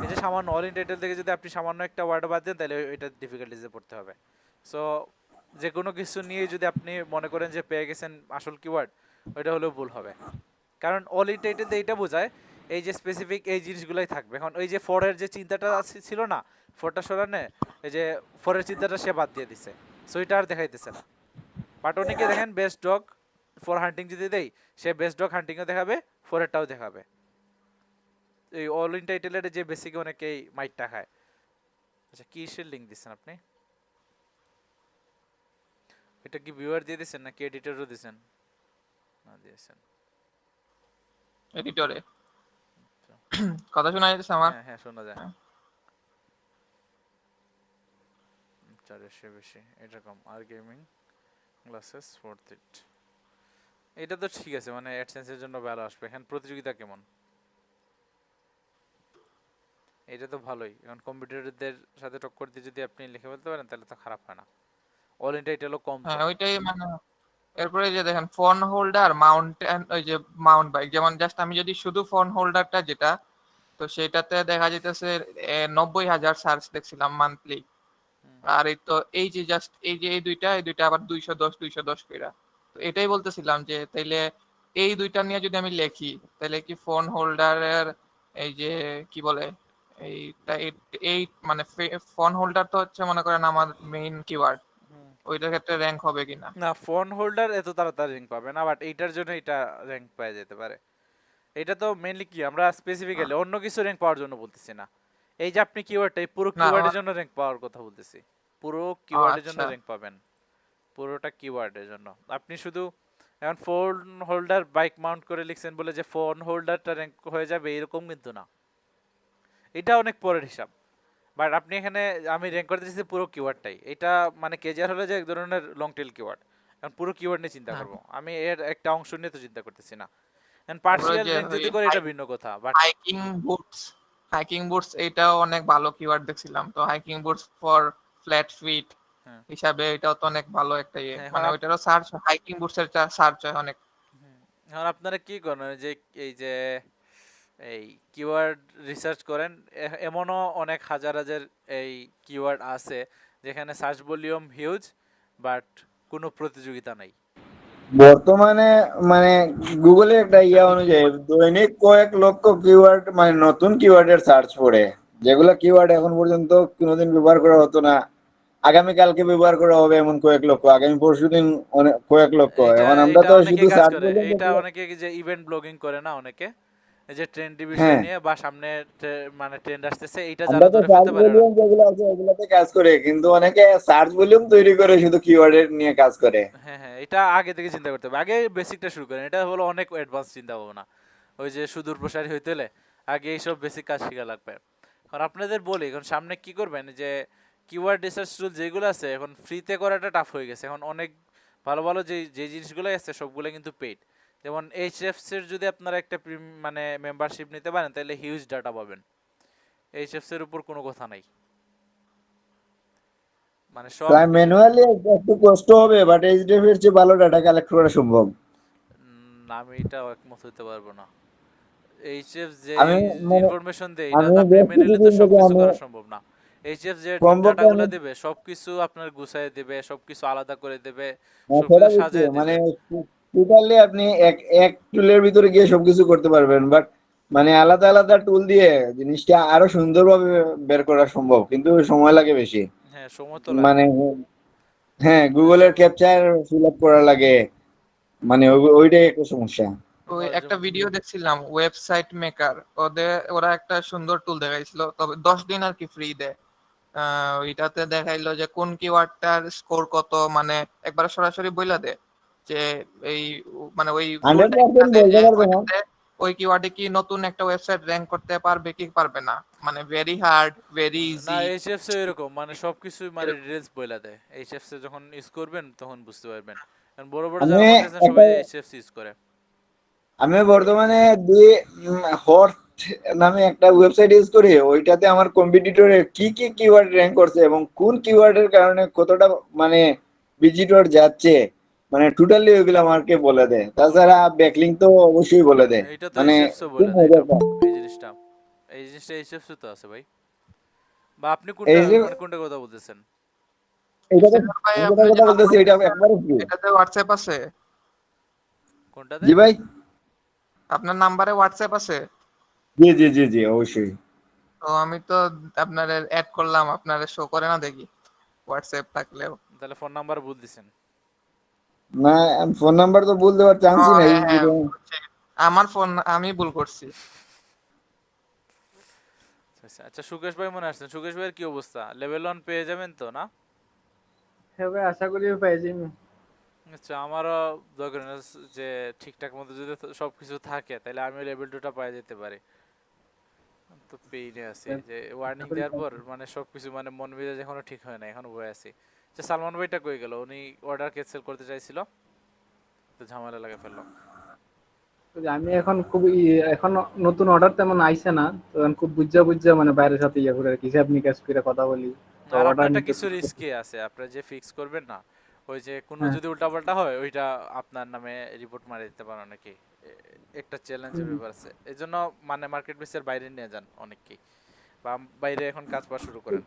এই যে সামান্য অল ইন টাইটেল থেকে যদি আপনি সামান্য একটা ওয়ার্ড বাদ দেন তাহলে এটা ডিফিকাল্টিজে পড়তে হবে। সো যে কোনো কিছু নিয়ে যদি আপনি মনে করেন যে পেয়ে গেছেন আসল কিওয়ার্ড, ওইটা হলেও ভুল হবে। কারণ অল ইন টাইটেল দিয়ে এটা বোঝায় এই যে স্পেসিফিক এই জিনিসগুলোই থাকবে। এখন ওই যে ফরের যে চিন্তাটা ছিল না, ফরটা সরানে এই যে ফরের চিন্তাটা সে বাদ দিয়ে দিছে, সো এটা আর দেখাইতেছে না। বাট অনেকে দেখেন বেস্ট ডগ ফর হান্টিং যদি দেই, সে বেস্ট ডগ হান্টিংও দেখাবে, ফরেরটাও দেখাবে। এই অল ইন টাইটেলের যে বেসিক অনেকেই মাইটটা খায়। আচ্ছা কিসের লিংক দিচ্ছেন আপনি, এটা কি ভিউয়ার দিয়ে দিচ্ছেন নাকি এডিটরও দিচ্ছেন? না দিয়েছেন এডিটরে কথা শোনা যাচ্ছে আমার? হ্যাঁ হ্যাঁ শোনা যায়। হ্যাঁ। 400 বেশি এরকম আর গেমিং গ্লাসেস ফর ইট, এটা তো ঠিক আছে মানে অ্যাডসেন্সের জন্য ভালো আসবে। এখন প্রতিযোগিতা কেমন, এটা তো ভালোই। এখন কম্পিউটারদের সাথে টক্কর দিয়ে যদি আপনি লিখে ফেলতে পারেন তাহলে তো খারাপ হয় না। অল ইন টাইটেলও কম তো। হ্যাঁ ওইটাই মানে। এরপরে যে দেখেন ফোন হোল্ডার মাউন্টেন, ওই যে মাউন্ট বাইক, যেমন জাস্ট আমি যদি শুধু ফোন হোল্ডারটা যেটা, তো সেটাতে দেখা যাইতেছে 90,000 সার্চ দেখছিলাম মান্থলি। হুম। আর এই তো এই যে জাস্ট এই দুইটা আবার 210 কইরা। তো এটাই বলতেছিলাম যে তাইলে এই দুইটা নিয়ে যদি আমি লিখি, তাহলে কি ফোন হোল্ডারের এই যে কি বলে এই এই মানে ফোন হোল্ডার তো হচ্ছে মনে করেন আমার মেইন কিওয়ার্ড, হুম। ওইটার ক্ষেত্রে র্যাঙ্ক হবে কিনা। না ফোন হোল্ডার এত তাড়াতাড়ি র্যাঙ্ক পাবে না, বাট এইটার জন্য এটা র্যাঙ্ক পাওয়া যেতে পারে। এটা তো মেইনলি কি আমরা স্পেসিফিক্যালি অন্য কিছু র্যাঙ্ক পাওয়ার জন্য বলতেছি না। এই যে আপনি কিওয়ার্ডটা এই পুরো না কিওয়ার্ডের জন্য র্যাঙ্ক পাওয়ার কথা বলতেছি, পুরো কিওয়ার্ডের জন্য আচ্ছা। র্যাঙ্ক পাবেন, পুরোটা কিওয়ার্ডের জন্য। আপনি শুধু এখন ফোন হোল্ডার বাইক মাউন্ট করে লিখছেন বলে যে ফোন হোল্ডারটা র্যাঙ্ক হয়ে যাবে এরকম কিন্তু না, এটা অনেক পরের হিসাব। বাট আপনি এখানে আমি র্যাঙ্ক করে দিয়েছি পুরো কিওয়ার্ডটাই, এটা মানে কেজিআর হলে যে এক ধরনের লং টেল কিওয়ার্ড, এখন পুরো কিওয়ার্ড নিয়ে চিন্তা হ্যাঁ। করব আমি, এর একটা অংশ নিয়ে তো চিন্তা করতেছি না। এন্ড তারপরে পার্শিয়াল যে র্যাঙ্ক ওই যদি করে এটা ভিন্ন কথা, but hiking boots, hiking boots এটাও অনেক ভালো কিওয়ার্ড দেখছিলাম। তো hiking boots for flat feet, হ্যাঁ হিসাবে এটাও তো অনেক ভালো একটা ইয়ে, হ্যাঁ, এখন মানে ওইটারও সার্চ হাইকিং বুটস এর সার্চ হয় অনেক। এখন আপনারা কি করেন ওই যে এই যে এই কিওয়ার্ড রিসার্চ করেন, এমনও অনেক হাজার হাজার এই কিওয়ার্ড আছে যেখানে সার্চ ভলিউম হিউজ বাট কোনো প্রতিযোগিতা নাই। বর্তমানে মানে গুগলে একটা ইয়া অনুযায়ী দৈনিক কয়েক লক্ষ কিওয়ার্ড মানে নতুন কিওয়ার্ডের সার্চ পড়ে, যেগুলো কিওয়ার্ড এখন পর্যন্ত কোনোদিন ব্যবহার করা হতো না, আগামীকালকে ব্যবহার করা হবে এমন কয়েক লক্ষ, আগামী পরশুদিন অনেক কয়েক লক্ষ। এটা এখন আমরা এটা তো অনেকে শুধু কাজ সার্চ করে, বলে এটা অনেকে যে ইভেন্ট ব্লগিং করে না অনেকে, এই যে ট্রেন্ডি বিষয় হ্যাঁ, নিয়ে বা সামনে মানে ট্রেন্ড আসতেছে এইটা আমরা যারা তো ধরে সার্চ ফেলতে পারে ওরা। ভলিউম যেগুলো আছে ওগুলোতে কাজ করে, কিন্তু অনেকে সার্চ ভলিউম তৈরি করে শুধু কিওয়ার্ডের নিয়ে কাজ করে। হ্যাঁ হ্যাঁ, এটা আগে থেকে চিন্তা করতে হবে, আগে বেসিকটা শুরু করেন, এটা হলো অনেক অ্যাডভান্স চিন্তা ভাবনা। ওই যে সুদূর প্রসারী হইতে হলে আগে এইসব বেসিক কাজ শেখা লাগবে। এখন আপনাদের বলি এখন সামনে কি করবেন, যে কিওয়ার্ড রিসার্চ টুল যেগুলো আছে এখন ফ্রিতে করাটা টাফ হয়ে গেছে, এখন অনেক ভালো ভালো যে যে জিনিসগুলো আছে সবগুলো কিন্তু পেইড। যেমন এইচএফস এর যদি আপনারা একটা মানে মেম্বারশিপ নিতে পারেন তাহলে হিউজ ডাটা পাবেন, এইচএফস এর উপর কোনো কথা নাই, মানে সব তাই কিছু। ম্যানুয়ালি একটু কষ্ট হবে, বাট এইচডিএফ এর চেয়ে ভালো ডাটা কালেক্ট করা সম্ভব। আমি এটা একমত হইতে পারবো না। এইচএফ যে আমি মানে ইনফরমেশন দেয় এটা আমি আপনি বেশ ম্যানুয়ালি তো কিছুদিন থেকে সবকিছু আমি করা সম্ভব না। এইচএফ যে কমপক্ষে ডাটাগুলো আমি দেবে সবকিছু আপনার গুছায় দেবে, সবকিছু আলাদা করে দেবে, সেটা সবকিছু বুঝছি, সাজায় মানে দেবে। টোটালি আপনি এক এক টুলের ভিতরে গিয়ে সবকিছু করতে পারবেন, বাট মানে আলাদা আলাদা টুল দিয়ে জিনিসটা আরো সুন্দরভাবে বের করা সম্ভব, কিন্তু সময় লাগে বেশি। হ্যাঁ সময় তো লাগবে। মানে হ্যাঁ, ওই গুগলের ক্যাপচার ফিল আপ করা লাগে, মানে ওইটাই একটা সমস্যা। ওই আবার একটা ভিডিও দেখছিলাম ওয়েবসাইট মেকার, ওরা একটা সুন্দর টুল দেখাইছিল, তবে 10 দিন আর কি ফ্রি দেয়। ওইটাতে দেখাইলো যে কোন কিওয়ার্ডটার স্কোর কত, মানে একবার সরাসরি বইলা দে যে এই মানে ওই হান্ড্রেড টুলটা পার্সেন্ট বলতে পারবো না। ওইটাতে ওই কিওয়ার্ডে কি নতুন একটা ওয়েবসাইট র্যাঙ্ক করতে পারবে কি পারবে না, মানে ভেরি হার্ড, ভেরি না ইজি। এইচএফস এরকম মানে সবকিছু মানে ডিটেলস বইলা দেয়, এইচএফস এ যখন ইউজ করবেন তখন বুঝতে পারবেন। কারণ বড় বড় আমি যারা মার্কেট একটা সবাই এইচএফস ইউজ করে। আমি বর্তমানে দুই হট নামে একটা ওয়েবসাইট ইউজ করি, ওইটাতে আমার কম্পিটিটরে কি কি কিওয়ার্ড র্যাঙ্ক করছে এবং কোন কিওয়ার্ডের কারণে কতটা মানে ভিজিটর যাচ্ছে, মানে টোটালি ওইগুলো আমাকে বলে দেয়। তাছাড়া ব্যাকলিংক তো অবশ্যই বলে দেয়। এইটা তো মানে এইচএফস ও খুব বলে দেয়, এটা মজার কাজ। এই জিনিসটা এইচএফস তো আছে ভাই। বা আপনি কোনটা এই যে মানে কোনটা কথা বলতেছেন? এটাতে ভাই আমি যেটার আপনি কথা যেটা বলতেছি এটা বলতেছেন একবারে ফ্রি। এটাতে হোয়াটসঅ্যাপ আছে? কোনটাতে? জি ভাই, আপনার নাম্বারে হোয়াটসঅ্যাপ আছে? জি জি জি জি অবশ্যই। তো আমি তো আপনার অ্যাড করলাম, আপনার শো করে না দেখি হোয়াটসঅ্যাপ থাকলেও। তাহলে ফোন নাম্বার ভুল দিছেন। না, ফোন নাম্বার তো ভুল দেওয়ার ও চান্সই নাই। হ্যাঁ হ্যাঁ, বুঝছি। আমার ফোন, আমি ভুল করছি। আচ্ছা আচ্ছা, সুকেশ ভাই মনে আসছেন, সুকেশ ভাইয়ের কি অবস্থা, লেভেল 1 পেয়ে যাবেন তো না? হ্যাঁ ভাই, আশা করি পেয়ে যাবো। আচ্ছা আমারও দরকার যে ঠিকঠাক মতো যদি সবকিছু থাকে তাহলে আমিও লেভেল 2টা পাই যেতে পারি। তো পেইনে আছি যে ওয়ার্নিং দেওয়ার পর মানে সবকিছু মানে মন মেজাজ এখনো ঠিক হয় না, এখনো বয়ে আছি। আচ্ছা সালমান ভাইটা কই গেল, উনি অর্ডার ক্যান্সেল করতে চাইছিল তো ঝামেলা লাগে ফেললো। তো আমি এখন এখন নতুন অর্ডার তেমন আইছে না, তো এখন খুব বুঝা বুঝা মানে বাইরের সাথে ইয়ে করে হিসাব নিকাশ করে কথা বলি, তো আর অর্ডার আপনারটা নিতে কিছু রিস্কি আছে, আপনার যে ফিক্স করবেন না ওই যে কোনো হ্যাঁ। যদি উল্টাপাল্টা হয় ওইটা আপনার নামে রিপোর্ট মারি দিতে পারো নাকি, একটা চ্যালেঞ্জের ব্যাপার আছে। এই জন্য মানে মার্কেট বেসের বাইরে নিয়ে যান অনেককেই, বা বাইরে এখন কাজ পাওয়া শুরু করেন।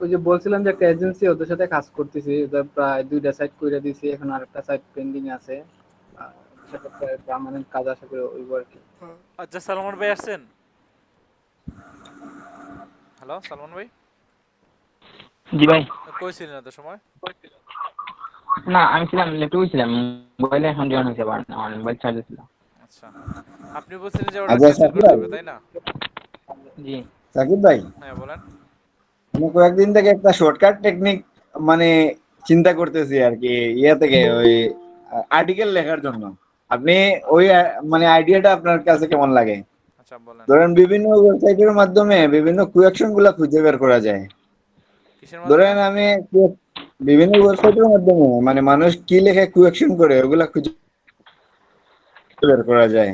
ওই যে বলছিলাম যে একটা এজেন্সি ওদের সাথে কাজ করতেছি, ওদের প্রায় 2টা সাইট করে দিয়েছি, এখন আরেকটা সাইট পেন্ডিং আছে। সেটা প্রায় পার্মানেন্ট কাজ আশা করি ওই আর কি। আচ্ছা সালমান ভাই আসছেন? হ্যালো সালমান ভাই, জি ভাই। কইছিলেন এত সময়? না আমি ছিলাম ল্যাপটপে ছিলাম, মোবাইলে এখন জয়েন হয়েছে, আবার আমার মোবাইল চার্জে ছিল। আচ্ছা আপনি বলছিলেন যে অর্ডার আচ্ছা ক্যান্সেল সাকিব করতে ভাই, হবে তাই না? জি সাকিব ভাই, হ্যাঁ বলেন। আমি কয়েকদিন থেকে একটা শর্টকাট টেকনিক মানে চিন্তা করতেছি আর কি, ইয়ে থেকে ওই আর্টিকেল লেখার জন্য। আপনি ওই মানে আইডিয়াটা আপনার কাছে কেমন লাগে? আচ্ছা বলেন। ধরেন বিভিন্ন ওয়েবসাইটের মাধ্যমে বিভিন্ন কুয়েকশন গুলা খুঁজে বের করা যায়। কিসের মাধ্যমে? ধরেন আমি বিভিন্ন ওয়েবসাইটের মাধ্যমে মানে মানুষ কি লেখে কুয়েকশন করে ওগুলা খুঁজে বের করা যায়।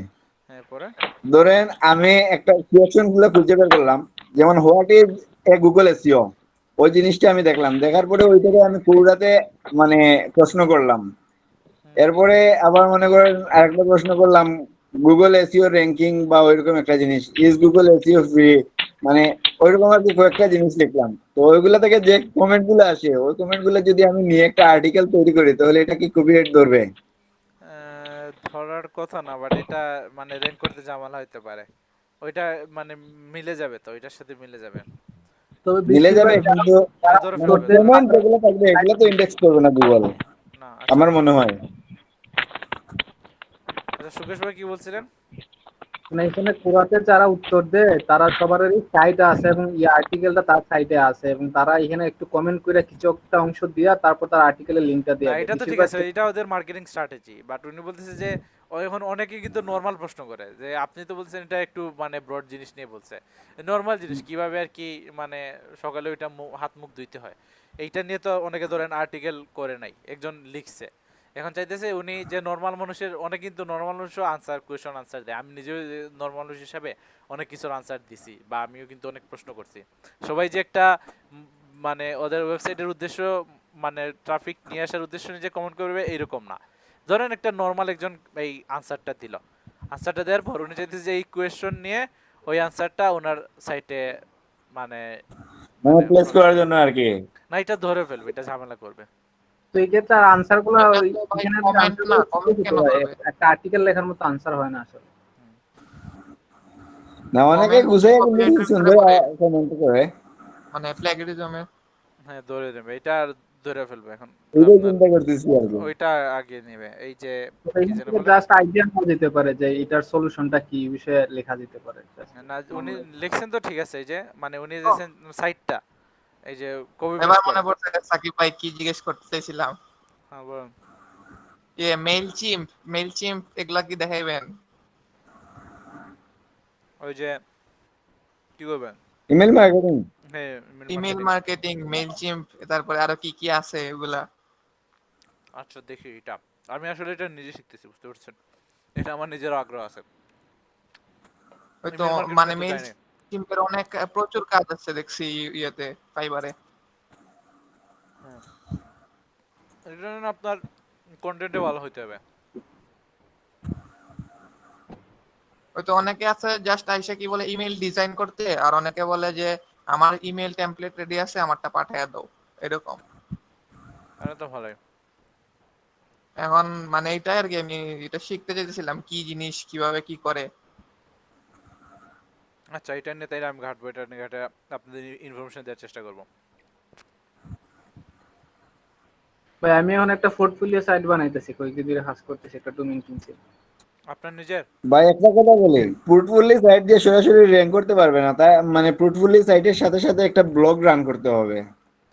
হ্যাঁ পরে? ধরেন আমি একটা কুয়েকশন গুলা খুঁজে বের করলাম, যেমন what is a Google SEO, ওই জিনিসটা আমি দেখলাম, দেখার পরে ওইটাকে আমি কুড়াতে মানে প্রশ্ন করলাম। এরপরে আবার মনে করেন আরেকটা প্রশ্ন করলাম, গুগল এসইও র্যাঙ্কিং বা ওইরকম একটা জিনিস, ইজ গুগল এসইও ফ্রি, মানে ওইরকম আর কি কয়েকটা জিনিস লিখলাম। তো ওইগুলা থেকে যে কমেন্ট গুলো আসে, ওই কমেন্ট গুলো যদি আমি নিয়ে একটা আর্টিকেল তৈরি করি তাহলে এটা কি কপিরাইট ধরবে? ধরার কথা না, বাট এটা মানে র্যাঙ্ক করতে ঝামেলা হইতে পারে। ওইটা মানে মিলে যাবে, তো ওইটার সাথে মিলে যাবে। তবে মিলে যাবে, বেশিরভাগ কিন্তু ধরে মানে ফেলবে। কমেন্ট যেগুলো থাকবে এগুলো তো ইন্ডেক্স করবে না গুগল, না আচ্ছা আমার মনে হয়। আচ্ছা, সুকেশ ভাই কি বলছিলেন? মানে এখানে কুড়াতে যারা উত্তর দেয় তারা সবারই সাইট আছে এবং এই আর্টিকেলটা তার সাইটে আছে, এবং তারা এখানে একটু কমেন্ট করে কিছু একটা অংশ দিয়া তারপর তার আর্টিকেলের লিঙ্কটা না দিয়ে দেয় এটা তো ঠিক বেশিরভাগ আছে, এটা ওদের মার্কেটিং স্ট্র্যাটেজি, বাট উনি বলতেছে যে এখন অনেকে কিন্তু নর্মাল প্রশ্ন করে, যে আপনি তো বলছেন এটা একটু মানে ব্রড জিনিস নিয়ে বলছে, নর্মাল জিনিস কিভাবে আর কি মানে সকালে ওইটা হাত মুখ ধুইতে হয়, এইটা নিয়ে তো অনেকে ধরেন আর্টিকেল করে নাই, একজন লিখছে, এখন চাইতেছে উনি যে নর্মাল মানুষের, অনেক কিন্তু নর্মাল মানুষও আনসার কোয়েশ্চন আনসার দেয়, আমি নিজেও নর্মাল মানুষ হিসাবে অনেক কিছুর আনসার দিছি, বা আমিও কিন্তু অনেক প্রশ্ন করছি। সবাই যে একটা মানে ওদের ওয়েবসাইটের উদ্দেশ্য মানে ট্রাফিক নিয়ে আসার উদ্দেশ্য নিয়ে যে কমেন্ট করবে এইরকম না। ধরেন একটা নর্মাল একজন এই আনসারটা দিল, আনসারটা দেওয়ার পর উনি চাইতেছে যে এই কোয়েশ্চন নিয়ে ওই আনসারটা ওনার সাইটে মানে মানে প্লেস করার জন্য আর কি। না এটা ধরে ফেলবে, এটা ঝামেলা করবে। তো এই ক্ষেত্রে আনসার গুলো এটা ওই তো ভাই এখানে কমেন্ট না, কমেন্ট কেন ধরবে? একটা আর্টিকেল লেখার মতো আনসার হয় না আসলে। না, অনেকে কমেন্ট গুছাই কিন্তু কপিরাইটের ভিতরে সুন্দর পড়ে, কমেন্ট করে, মানে প্লাগিয়ারিজমের। হ্যাঁ ধরে দেবে, এটা আর ধরে ফেলবে এখন ওইটাই আপনার, চিন্তা করতেছি আর কি। ওইটা আগে নেবে। এই যে তো কি এখান যেন থেকে বলে জাস্ট আইডিয়া পাওয়া যেতে পারে যে এটার সলিউশনটা কি বিষয়ে লেখা যেতে পারে just। না, উনি লিখছেন তো ঠিক আছে, এই যে মানে উনি দিয়েছেন সাইটটা, এই যে কপি এবার পেস্ট মনে করে। পড়ছে সাকিব ভাই কি জিজ্ঞেস করতে চাইছিলাম, হ্যাঁ বলুন। মেইলচিম্প এগুলা কি দেখাইবেন? ওই যে কি করবেন? Email marketing. হ্যাঁ ইমেল মার্কেটিং। মার্কেটিং, মেইলচিম্প, তারপরে আরো কি কি আছে এগুলা? আচ্ছা দেখি, এটা আমি আসলে এটা নিজে শিখতেছি, বুঝতে পারছেন, এটা আমার নিজের আগ্রহ আছে। ওই তো ইমেল মার্কেটিং মানে তো জানি। মেইলচিম্পের অনেক প্রচুর কাজ আছে দেখছি ইয়েতে, ফাইবারে। হ্যাঁ, এটা জন্য আপনার কন্টেন্টে ভালো হইতে হবে। ওই তো অনেকে আছে জাস্ট আইসা কি বলে ইমেল ডিজাইন করতে, আর অনেকে বলে যে আমার ইমেল টেমপ্লেট রেডি আছে আমারটা পাঠায় দাও, এরকম। এটা তো ভালোই। এখন মানে এইটাই আর কি, আমি এটা শিখতে চাইতেছিলাম কি জিনিস কিভাবে কি করে। আচ্ছা এটা নিয়ে তাইলে আমি ঘাটবো, এটা নিয়ে ঘাটে আপনাদের ইনফরমেশন দেওয়ার চেষ্টা করব। ভাই আমি এখন একটা পোর্টফোলিও সাইট বানাইতেছি, কয়েকদিন ধরে কাজ করতেছি, একটা ডোমেইন কিনছি। আপনার নিজের? ভাই একটা কথা বলি, পোর্টফোলিও সাইট দিয়ে সরাসরি র্যাঙ্ক করতে পারবে না, তাই মানে পোর্টফোলিও সাইটের সাথে সাথে একটা ব্লগ রান করতে হবে।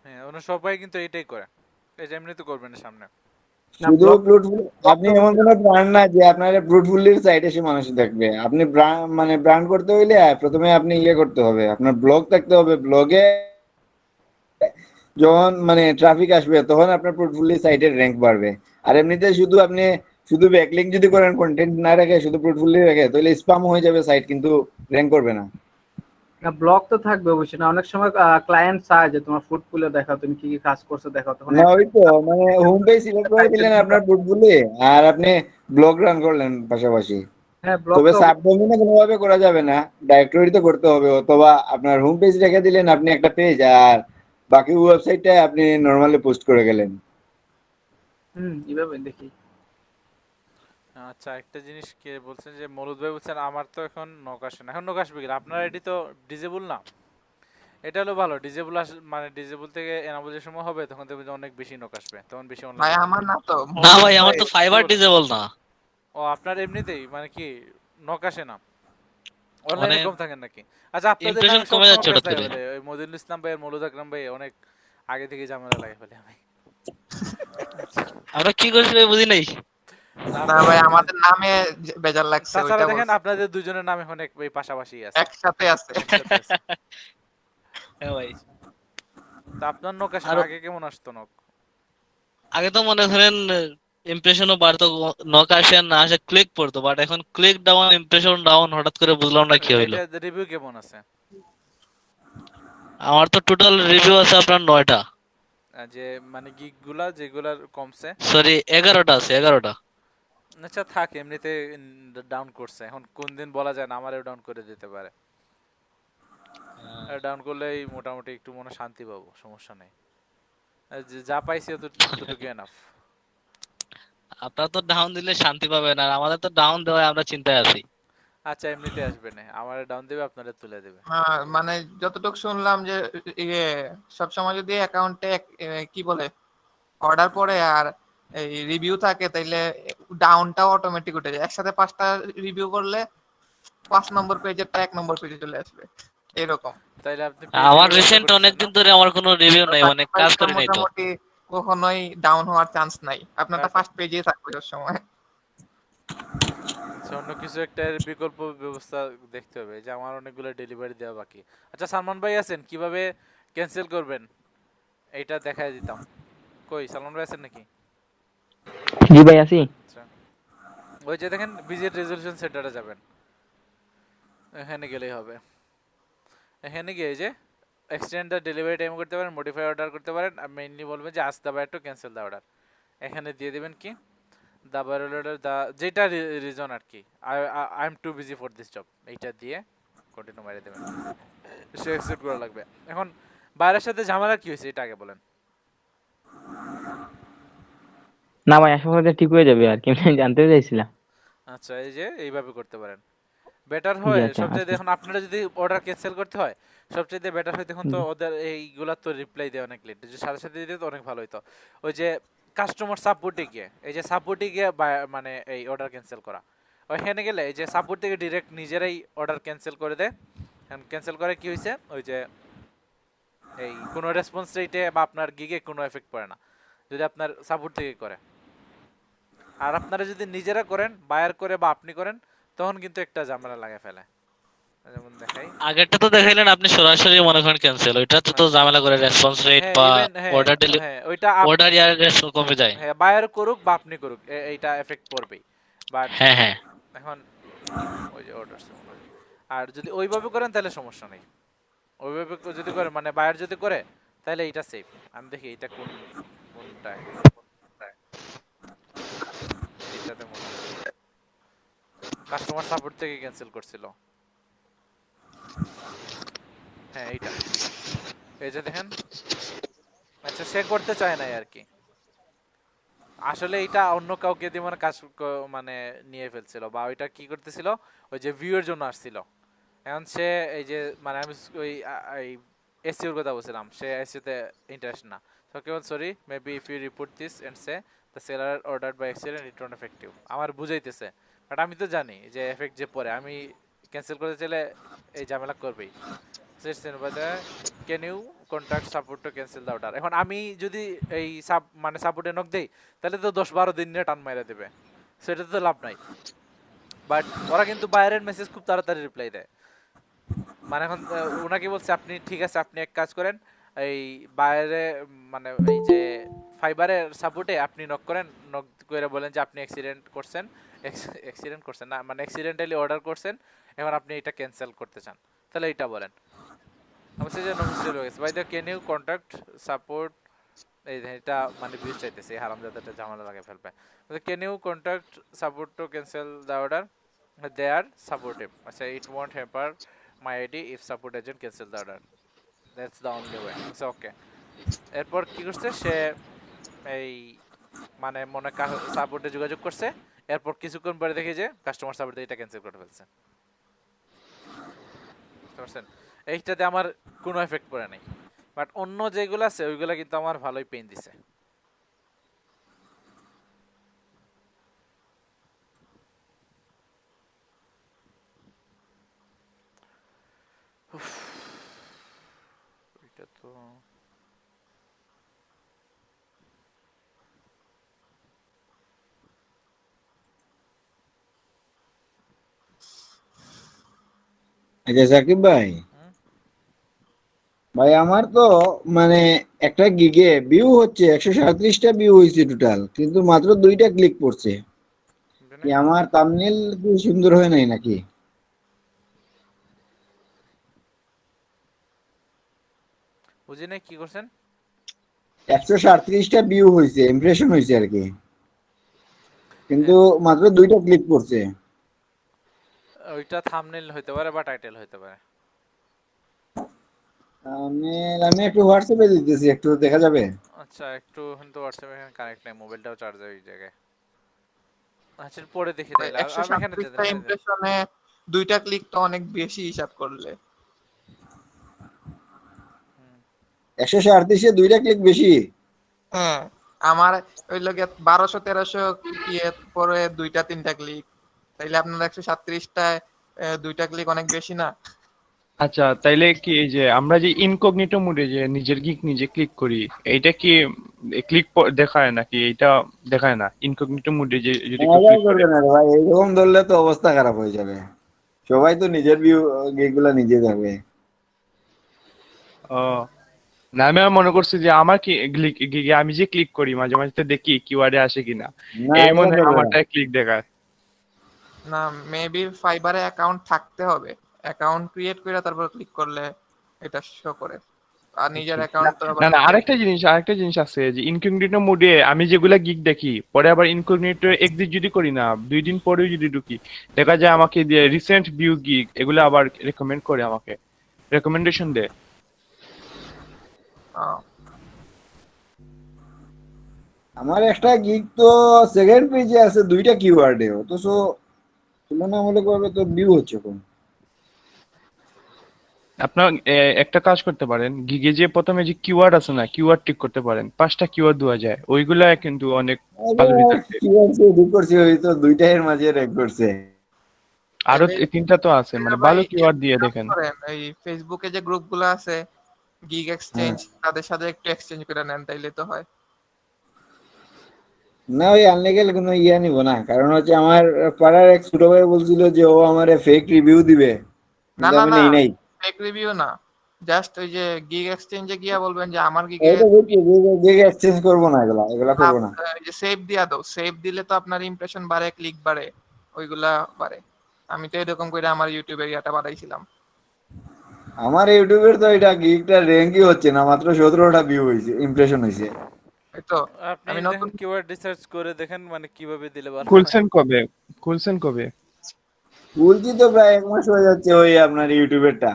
হ্যাঁ ওরা সবাই কিন্তু এটাই করে, এই যে এমনি তো করবেন না সামনে। না শুধু ব্লগ আপনি এমন কোনো ব্র্যান্ড না যে আপনার পোর্টফোলিওর সাইট এসে মানুষ দেখবে। আপনি মানে ব্র্যান্ড করতে হইলে প্রথমে আপনি ইয়ে করতে হবে, আপনার ব্লগ থাকতে হবে। ব্লগে যখন মানে ট্রাফিক আসবে তখন আপনার পোর্টফোলিও সাইটের র্যাঙ্ক বাড়বে। আর এমনিতে শুধু আপনি শুধু ব্যাকলিংক যদি করেন, কন্টেন্ট না রেখে শুধু পোর্টফোলিও রেখে, তাহলে স্প্যাম হয়ে যাবে সাইট, কিন্তু র্যাঙ্ক করবে না। না ব্লগ তো থাকবে অবশ্যই, না অনেক সময় ক্লায়েন্ট চায় যে তোমার পোর্টফোলিও দেখাও, তুমি কি কি কাজ করছো দেখাও, তখন না ওই তো মানে হোম পেজ সিলেক্ট করে দিলেন আপনার পোর্টফোলিও, আর আপনি ব্লগ রান করলেন পাশাপাশি। হ্যাঁ ব্লগ তবে তো সাবডোমেইনে কোনোভাবে করা যাবে না, ডাইরেক্টরিতে করতে হবে, অথবা আপনার হোম পেজ রেখে দিলেন আপনি একটা পেজ, আর বাকি ওয়েবসাইটটা আপনি নরমালি পোস্ট করে গেলেন। এইভাবে দেখি। আচ্ছা একটা জিনিস কে বলছেন যে মলুদ ভাই বলছেন আমার তো এখন নক আসে না, এখন নক আসবে কি? আপনার আইডি তো ডিজেবল না, এটা হলো ভালো। ডিজেবল মানে ডিজেবল থেকে এনাবল যে সময় হবে তখন দেখবেন যে অনেক বেশি নক আসবে, তখন বেশি ভাই অনলাইন। আমার না তো, না ভাই আমার তো ফাইবার ডিজেবল না। ও আপনার এমনিতেই মানে কি নক আসে না, মানে অনলাইনে কম থাকেন নাকি? আচ্ছা আপনাদের ইমপ্রেশন নামে কমে সবসময় যাচ্ছে পেজ হঠাৎ লাগে করে। বলে, ওই মদিনুল ইসলাম ভাই আর মৌলুদ আকরাম ভাই অনেক আগে থেকে ঝামেলা লাগে ফেলে আমি। আমরা কি করছি ভাই বুঝি নাই। না ভাই আমাদের নামে বেজার লাগছে তাছাড়া ওইটা দেখেন বলছি। আপনাদের দুজনের নামে অনেক এই পাশাপাশি আছে, একসাথে আছে। একসাথে আছে। হ্যাঁ ভাই। তা আপনার নক আসে আর না, আগে কেমন আসতো নক? আগে তো মনে ধরেন ইমপ্রেশনও বাড়তো, নক আসে আর না আসে ক্লিক পড়তো, বাট এখন ক্লিক ডাউন ইমপ্রেশন ডাউন, হঠাৎ করে বুঝলাম না কি হইলো। এটা রিভিউ কেমন আছে? আমার তো টোটাল রিভিউ আছে আপনার 9টা, যে মানে গিগ গুলা যেগুলার কমছে। সরি 11টা আছে, 11টা। আচ্ছা থাক, এমনিতে ডাউন করছে, এখন কোন দিন বলা যায় না, আমারও ডাউন করে দিতে পারে। ডাউন করলেই মোটামুটি একটু মনে শান্তি পাবো, সমস্যা নেই। যা পাইছি অতটুকু এনাফ। আপনার তো ডাউন দিলে শান্তি পাবেন, আর আমাদের তো ডাউন দেওয়ায় আমরা চিন্তায় আছি। আচ্ছা এমনিতে আসবে না, আমারে ডাউন দেবে, আপনারে তুলে দেবে। হ্যাঁ মানে যতটুকু শুনলাম যে ইয়ে সবসময় যদি অ্যাকাউন্টে কি বলে অর্ডার পড়ে আর এই রিভিউ থাকে তাইলে ডাউনটাও অটোমেটিক উঠে যায়। একসাথে 5টা রিভিউ করলে 5 নম্বর পেজেরটা 1 নম্বর পেজে চলে আসবে এরকম। তাইলে আপনি পেইড আমার রিভিউ বন্ধ রিসেন্ট করে দিচ্ছেন না? অনেকদিন ধরে আমার কোনো রিভিউ নাই, মানে কাজ সাইটটা করি নাই তো। মোটামুটি কখনোই ডাউন হওয়ার চান্স নাই, আপনারটা আচ্ছা ফার্স্ট পেজেই থাকবে সব সময়। আচ্ছা, অন্য কিছু একটা বিকল্প ব্যবস্থা দেখতে হবে, যে আমার অনেকগুলো ডেলিভারি দেওয়া বাকি। আচ্ছা সালমান ভাই আছেন, কিভাবে ক্যান্সেল করবেন এইটা দেখাই দিতাম। কই সালমান ভাই আছেন নাকি? জি ভাই আছি। আচ্ছা, ওই যে দেখেন ভিজিট রেজলিউশন সেন্টারে যাবেন, এখানে গেলেই হবে। এখানে গিয়ে এই যে এক্সটেন্ড দ্য ডেলিভারি টাইম করতে পারেন, মডিফাই অর্ডার করতে পারেন, আর মেইনলি বলবেন যে আজ দাবার একটু ক্যান্সেল দ্য অর্ডার। এখানে দিয়ে দিবেন কি দাবার অর্ডার দা, যেটা রিজন আর কি, I am too busy for this job, এইটা দিয়ে কন্টিনিউ মারিয়ে দেবেন। সে অ্যাকসেপ্ট করা লাগবে। এখন বাইরের সাথে ঝামেলা কি হয়েছে এটা আগে বলেন। না ভাই আশা করি ঠিক হয়ে যাবে আর কি, আমি জানতে চাইছিলাম। আচ্ছা এই যে এইভাবে করতে পারেন, বেটার জি হয় আচ্ছা সবচেয়ে। আচ্ছা। দেখুন আপনারা যদি অর্ডার ক্যান্সেল করতে হয়, সবচেয়ে বেটার হয় দেখুন তো, ওদের এইগুলা তো রিপ্লাই দেয় অনেক লেট, যে সাথে সাথে দিতে তো অনেক ভালো হতো। ওই যে কাস্টমার সাপোর্টে গিয়ে, এই যে সাপোর্টে গিয়ে মানে এই অর্ডার ক্যান্সেল করা, ওইখানে গেলে এই যে সাপোর্ট থেকে ডিরেক্ট নিজেরাই অর্ডার ক্যান্সেল করে দেয়। ক্যান্সেল করে কি হয়েছে, ওই যে এই কোনো রেসপন্স রেটে বা আপনার গিগে কোনো এফেক্ট পড়ে না যদি আপনার সাপোর্ট থেকে করে। আর আপনারা যদি নিজেরা করেন, বায়ার করে বা আপনি করেন, তখন কিন্তু একটা ঝামেলা লাগে ফেলে। যেমন দেখাই, আগেরটা তো দেখাইলেন আপনি সরাসরি মনে করেন ক্যান্সেল, ওইটাতে তো ঝামেলা করে রেসপন্স রেট হ্যাঁ বা ইভেন হ্যাঁ অর্ডার হ্যাঁ ওইটা অর্ডার ইয়ার রেসপন্স কমে যায়। হ্যাঁ বায়ার করুক বা আপনি করুক, এইটা এফেক্ট পড়বেই। বাট হ্যাঁ হ্যাঁ। এখন ওই যে অর্ডার, আর যদি ওইভাবে করেন তাহলে সমস্যা নেই। ওইভাবে যদি করে মানে বায়ার যদি করে, তাহলে এইটা সেফ। আমি দেখি এটা কোনটায়, এইটাতে মনে হয় কাস্টমার সাপোর্ট থেকে ক্যান্সেল করছিল। হ্যাঁ এইটা, এই যে দেখেন। আচ্ছা সে করতে চায় নাই আর কি, আসলে এটা অন্য কাউকে দিয়ে মানে কাজ মানে নিয়ে ফেলছিল, বা ওইটা কি করতেছিল, ওই যে ভিউ এর জন্য আসছিল। এখন সে এই যে মানে আমি ওই এই এসইওর কথা বলছিলাম, সে এসইওতে ইন্টারেস্ট না। সো কেবল sorry maybe if you report this and say the seller order by accident it not effective, আমার বুঝাইতেছে। বাট আমি তো জানি যে এফেক্ট যে পরে, আমি ক্যান্সেল করতে চাইলে এই ঝামেলা করবেই। Can you contact support to cancel the order. এখন আমি যদি এই মানে সাপোর্টে নক দেই, তাহলে তো 10-12 দিন নিয়ে টান মাইরা দেবে, সেটা তো লাভ নাই। বাট ওরা কিন্তু বাইরের মেসেজ খুব তাড়াতাড়ি রিপ্লাই দেয়। মানে এখন ওনাকে বলছে আপনি ঠিক আছে, আপনি এক কাজ করেন, এই বাইরে মানে এই যে ফাইবারের সাপোর্টে আপনি নক করেন, নক করে বলেন যে আপনি অ্যাক্সিডেন্ট করছেন না, মানে অ্যাক্সিডেন্টালি অর্ডার করছেন, এখন আপনি এটা ক্যান্সেল করতে চান, তাহলে এটা বলেন। আমি সে যে নমস্কার হয়ে গেছে, by the can you contact support, এই যে এটা মানে ভিউজ চাইতেছে, এই হারামজাদাটা ঝামেলা লাগে ফেলবে। Can you contact support to cancel the order, they are supportive. আচ্ছা it won't hamper my ID if support agent cancel the order, that's the only way. আচ্ছা ওকে, এরপর কি করছে সে, এই মানে মনে সাপোর্টে যোগাযোগ করছে, এরপর কিছুক্ষণ পরে দেখে যে কাস্টমার সাপোর্ট এটা ক্যান্সেল করে ফেলছে। বুঝতে পারছেন, এইটাতে আমার কোনো এফেক্ট পড়ে নাই। বাট অন্য যেগুলো আছে ওইগুলো কিন্তু আমার ভালোই পেইন দিছে। এটা তো আচ্ছা সাকিব ভাই, ভাই আমার তো মানে একটা গিগে ভিউ হচ্ছে 137টা ভিউ হয়েছে টোটাল, কিন্তু মাত্র 2টা ক্লিক পড়ছে। কি আমার থাম্বনেল কি সুন্দর হয় নাই নাকি? বুঝি নাই কি করছেন? 137টা ভিউ হয়েছে, ইমপ্রেশন হয়েছে আর কি, কিন্তু মাত্র 2টা ক্লিক করছে। ওইটা থাম্বনেল হইতে পারে বা টাইটেল হইতে পারে। আমি একটু হোয়াটসঅ্যাপে দিতেছি, একটু দেখা যাবে। আচ্ছা একটু কিন্তু হোয়াটসঅ্যাপে এখানে কানেক্ট নাই, মোবাইলটাও চার্জে ওই জায়গায়। আচ্ছা পরে দেখি তাইলে, আমি এখানে দিয়ে 137টা দেন। ইমপ্রেশনে 2টা ক্লিক তো অনেক বেশি হিসাব করলে। 137-এ 2টা ক্লিক বেশি। হ্যাঁ, আমার ওই লগে 1200-1300 ইয়ে পরে 2টা-3টা ক্লিক, তাইলে আপনার 137টায় 2টা ক্লিক অনেক বেশি না? আচ্ছা তাইলে কি এই যে আমরা যে ইনকগনিটো মোডে যে নিজের গিগ নিজে ক্লিক করি, এইটা কি ক্লিক দেখায় নাকি এইটা দেখায় না? ইনকগনিটো মোডে যে যদি কেউ মজাই ক্লিক করে। করবে না রে ভাই, এইরকম ধরলে তো অবস্থা খারাপ হয়ে যাবে। সবাই তো নিজের ভিউ এগুলা নিজে যাবে। ও না, আমি আর মনে করছি যে আমার কি গিগে আমি যে ক্লিক করি মাঝে মাঝে তো দেখি কিওয়ার্ডে আসে কিনা, না, এই এগুলো মনে হয় করবে না। আমারটায় ক্লিক দেখায়। না, মেবি ফাইবারে অ্যাকাউন্ট থাকতে হবে, অ্যাকাউন্ট ক্রিয়েট করে তারপর ক্লিক করলে এটা শো করে। আর নিজের অ্যাকাউন্ট তো আবার না না, আরেকটা জিনিস আছে যে ইনকগনিটো মোডে আমি যেগুলা গিগ দেখি, পরে আবার ইনকগনিটো এক্সিট যদি করি না, 2 দিন পরেও যদি ঢুকি, দেখা যায় আমাকে যে রিসেন্ট ভিউ গিগ এগুলো আবার রেকমেন্ড করে, আমাকে রেকমেন্ডেশন দেয়। আহ, আমার একটা গিগ তো সেকেন্ড পেজে আছে 2টা কিওয়ার্ডে, অথচ তুলনামূলকভাবে তো ভিউ হচ্ছে কম। আপনার একটা কাজ করতে পারেন, গিগে যে প্রথমে যে কিওয়ার্ড আছে না, কিওয়ার্ড টিক করতে পারেন, 5টা কিওয়ার্ড দেওয়া যায়, ওইগুলা কিন্তু অনেক ভালো রেজাল্ট দেয়। কিওয়ার্ড সে এডিট করছে, ওই তো 2টা এর মাঝে র্যাঙ্ক করছে। আরো তাইলে 3টা তো আছে, মানে ভাই ভালো এক কিওয়ার্ড দিয়ে কাজ দেখেন। করেন, এই ফেসবুকে যে গ্রুপগুলো আছে গিগ এক্সচেঞ্জ, তাদের সাথে একটু এক্সচেঞ্জ করে নেন, তাইলে তো হয়। না, ওই আনলিগেল কোনো ইয়া নিব না, কারণ হচ্ছে আমার পাড়ার এক ছোট ভাই বলছিল যে ও আমারে ফেক রিভিউ দিবে, না কিন্তু না আমি না, নেই নাই। ফেক রিভিউ না, জাস্ট ওই যে গিগ এক্সচেঞ্জে গিয়া বলবেন যে আমার গিগে এইটা বুঝছি, যে এক্সচেঞ্জ করবো না, এগুলা করবো না। যে সেভ দিয়া দাও, সেভ দিলে তো আপনার ইমপ্রেশন বাড়ে, ক্লিক বাড়ে, ওইগুলা বাড়ে। আমি তো এরকম করে আমার ইউটিউবের ইয়াটা বাড়াইছিলাম। আমার ইউটিউবের তো এটা গিগটা র্যাঙ্কই হচ্ছে না, মাত্র 17টা ভিউ হয়েছে, ইমপ্রেশন হয়েছে। এই তো আপনি আমি দেখেন নতুন কিওয়ার্ড রিসার্চ করে দেখেন মানে কিভাবে দিলে ভালো হয়। খুলছেন কবে? খুলছি তো প্রায় 1 মাস হয়ে যাচ্ছে ওই আপনার ইউটিউবেরটা।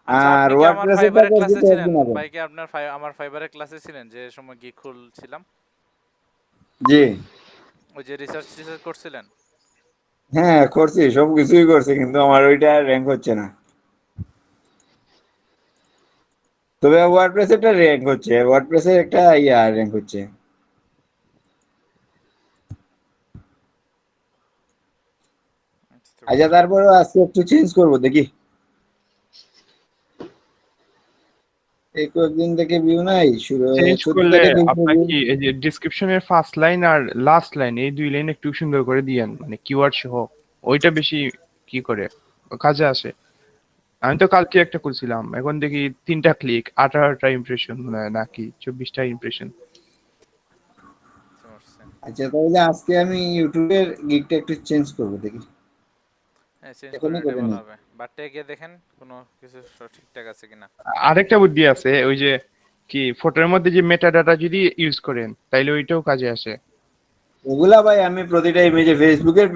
আচ্ছা আর আপনি কি আমার ওয়ার্ডপ্রেসেরটা ফাইবারের করছি ক্লাসে তো ছিলেন? 1 দিন আগে। ভাই কি আপনার আমার ফাইবারের ক্লাসে ছিলেন যে সময় গিগ খুলছিলাম? জি ওই যে রিসার্চ টিসার্চ করছিলেন? হ্যাঁ, করছি, সব কিছুই করছি, কিন্তু আমার ওইটা র্যাঙ্ক হচ্ছে না। তবে ওয়ার্ডপ্রেসেরটা র্যাঙ্ক হচ্ছে, ওয়ার্ডপ্রেসের একটা ইয়া র্যাঙ্ক হচ্ছে। আচ্ছা, তারপরে আজকে একটু চেঞ্জ করবো, দেখি। এই কয়েকদিন থেকে ভিউ নাই, চেঞ্জ 14 করলে তারিখে আপনার কি এই যে ডিসক্রিপশনের ফার্স্ট লাইন আর লাস্ট লাইন, এই 2 লাইন একটু সুন্দর করে দিয়েন, মানে কিওয়ার্ড সহ। ওইটা বেশি কি করে কাজে আসে। আমি তো কালকে একটা করছিলাম, এখন দেখি 3টা ক্লিক, 18টা ইমপ্রেশন নাকি 24টা ইমপ্রেশন। আচ্ছা, তাহলে আজকে আমি ইউটিউবের গিগটা একটু চেঞ্জ করবো, দেখি। হ্যাঁ চেঞ্জ করে এখনই নিলে করে ভালো নিই। হবে। বাটে গিয়ে দেখেন কোনো কিছু ঠিকঠাক আছে কিনা। আরেকটা বুদ্ধি আছে, ওই যে কি ফটোর মধ্যে যে মেটা ডাটা যদি ইউজ করেন, তাইলে ওইটাও কাজে আসে। ওগুলা ভাই আমি প্রতিটা ইমেজে ফেসবুকের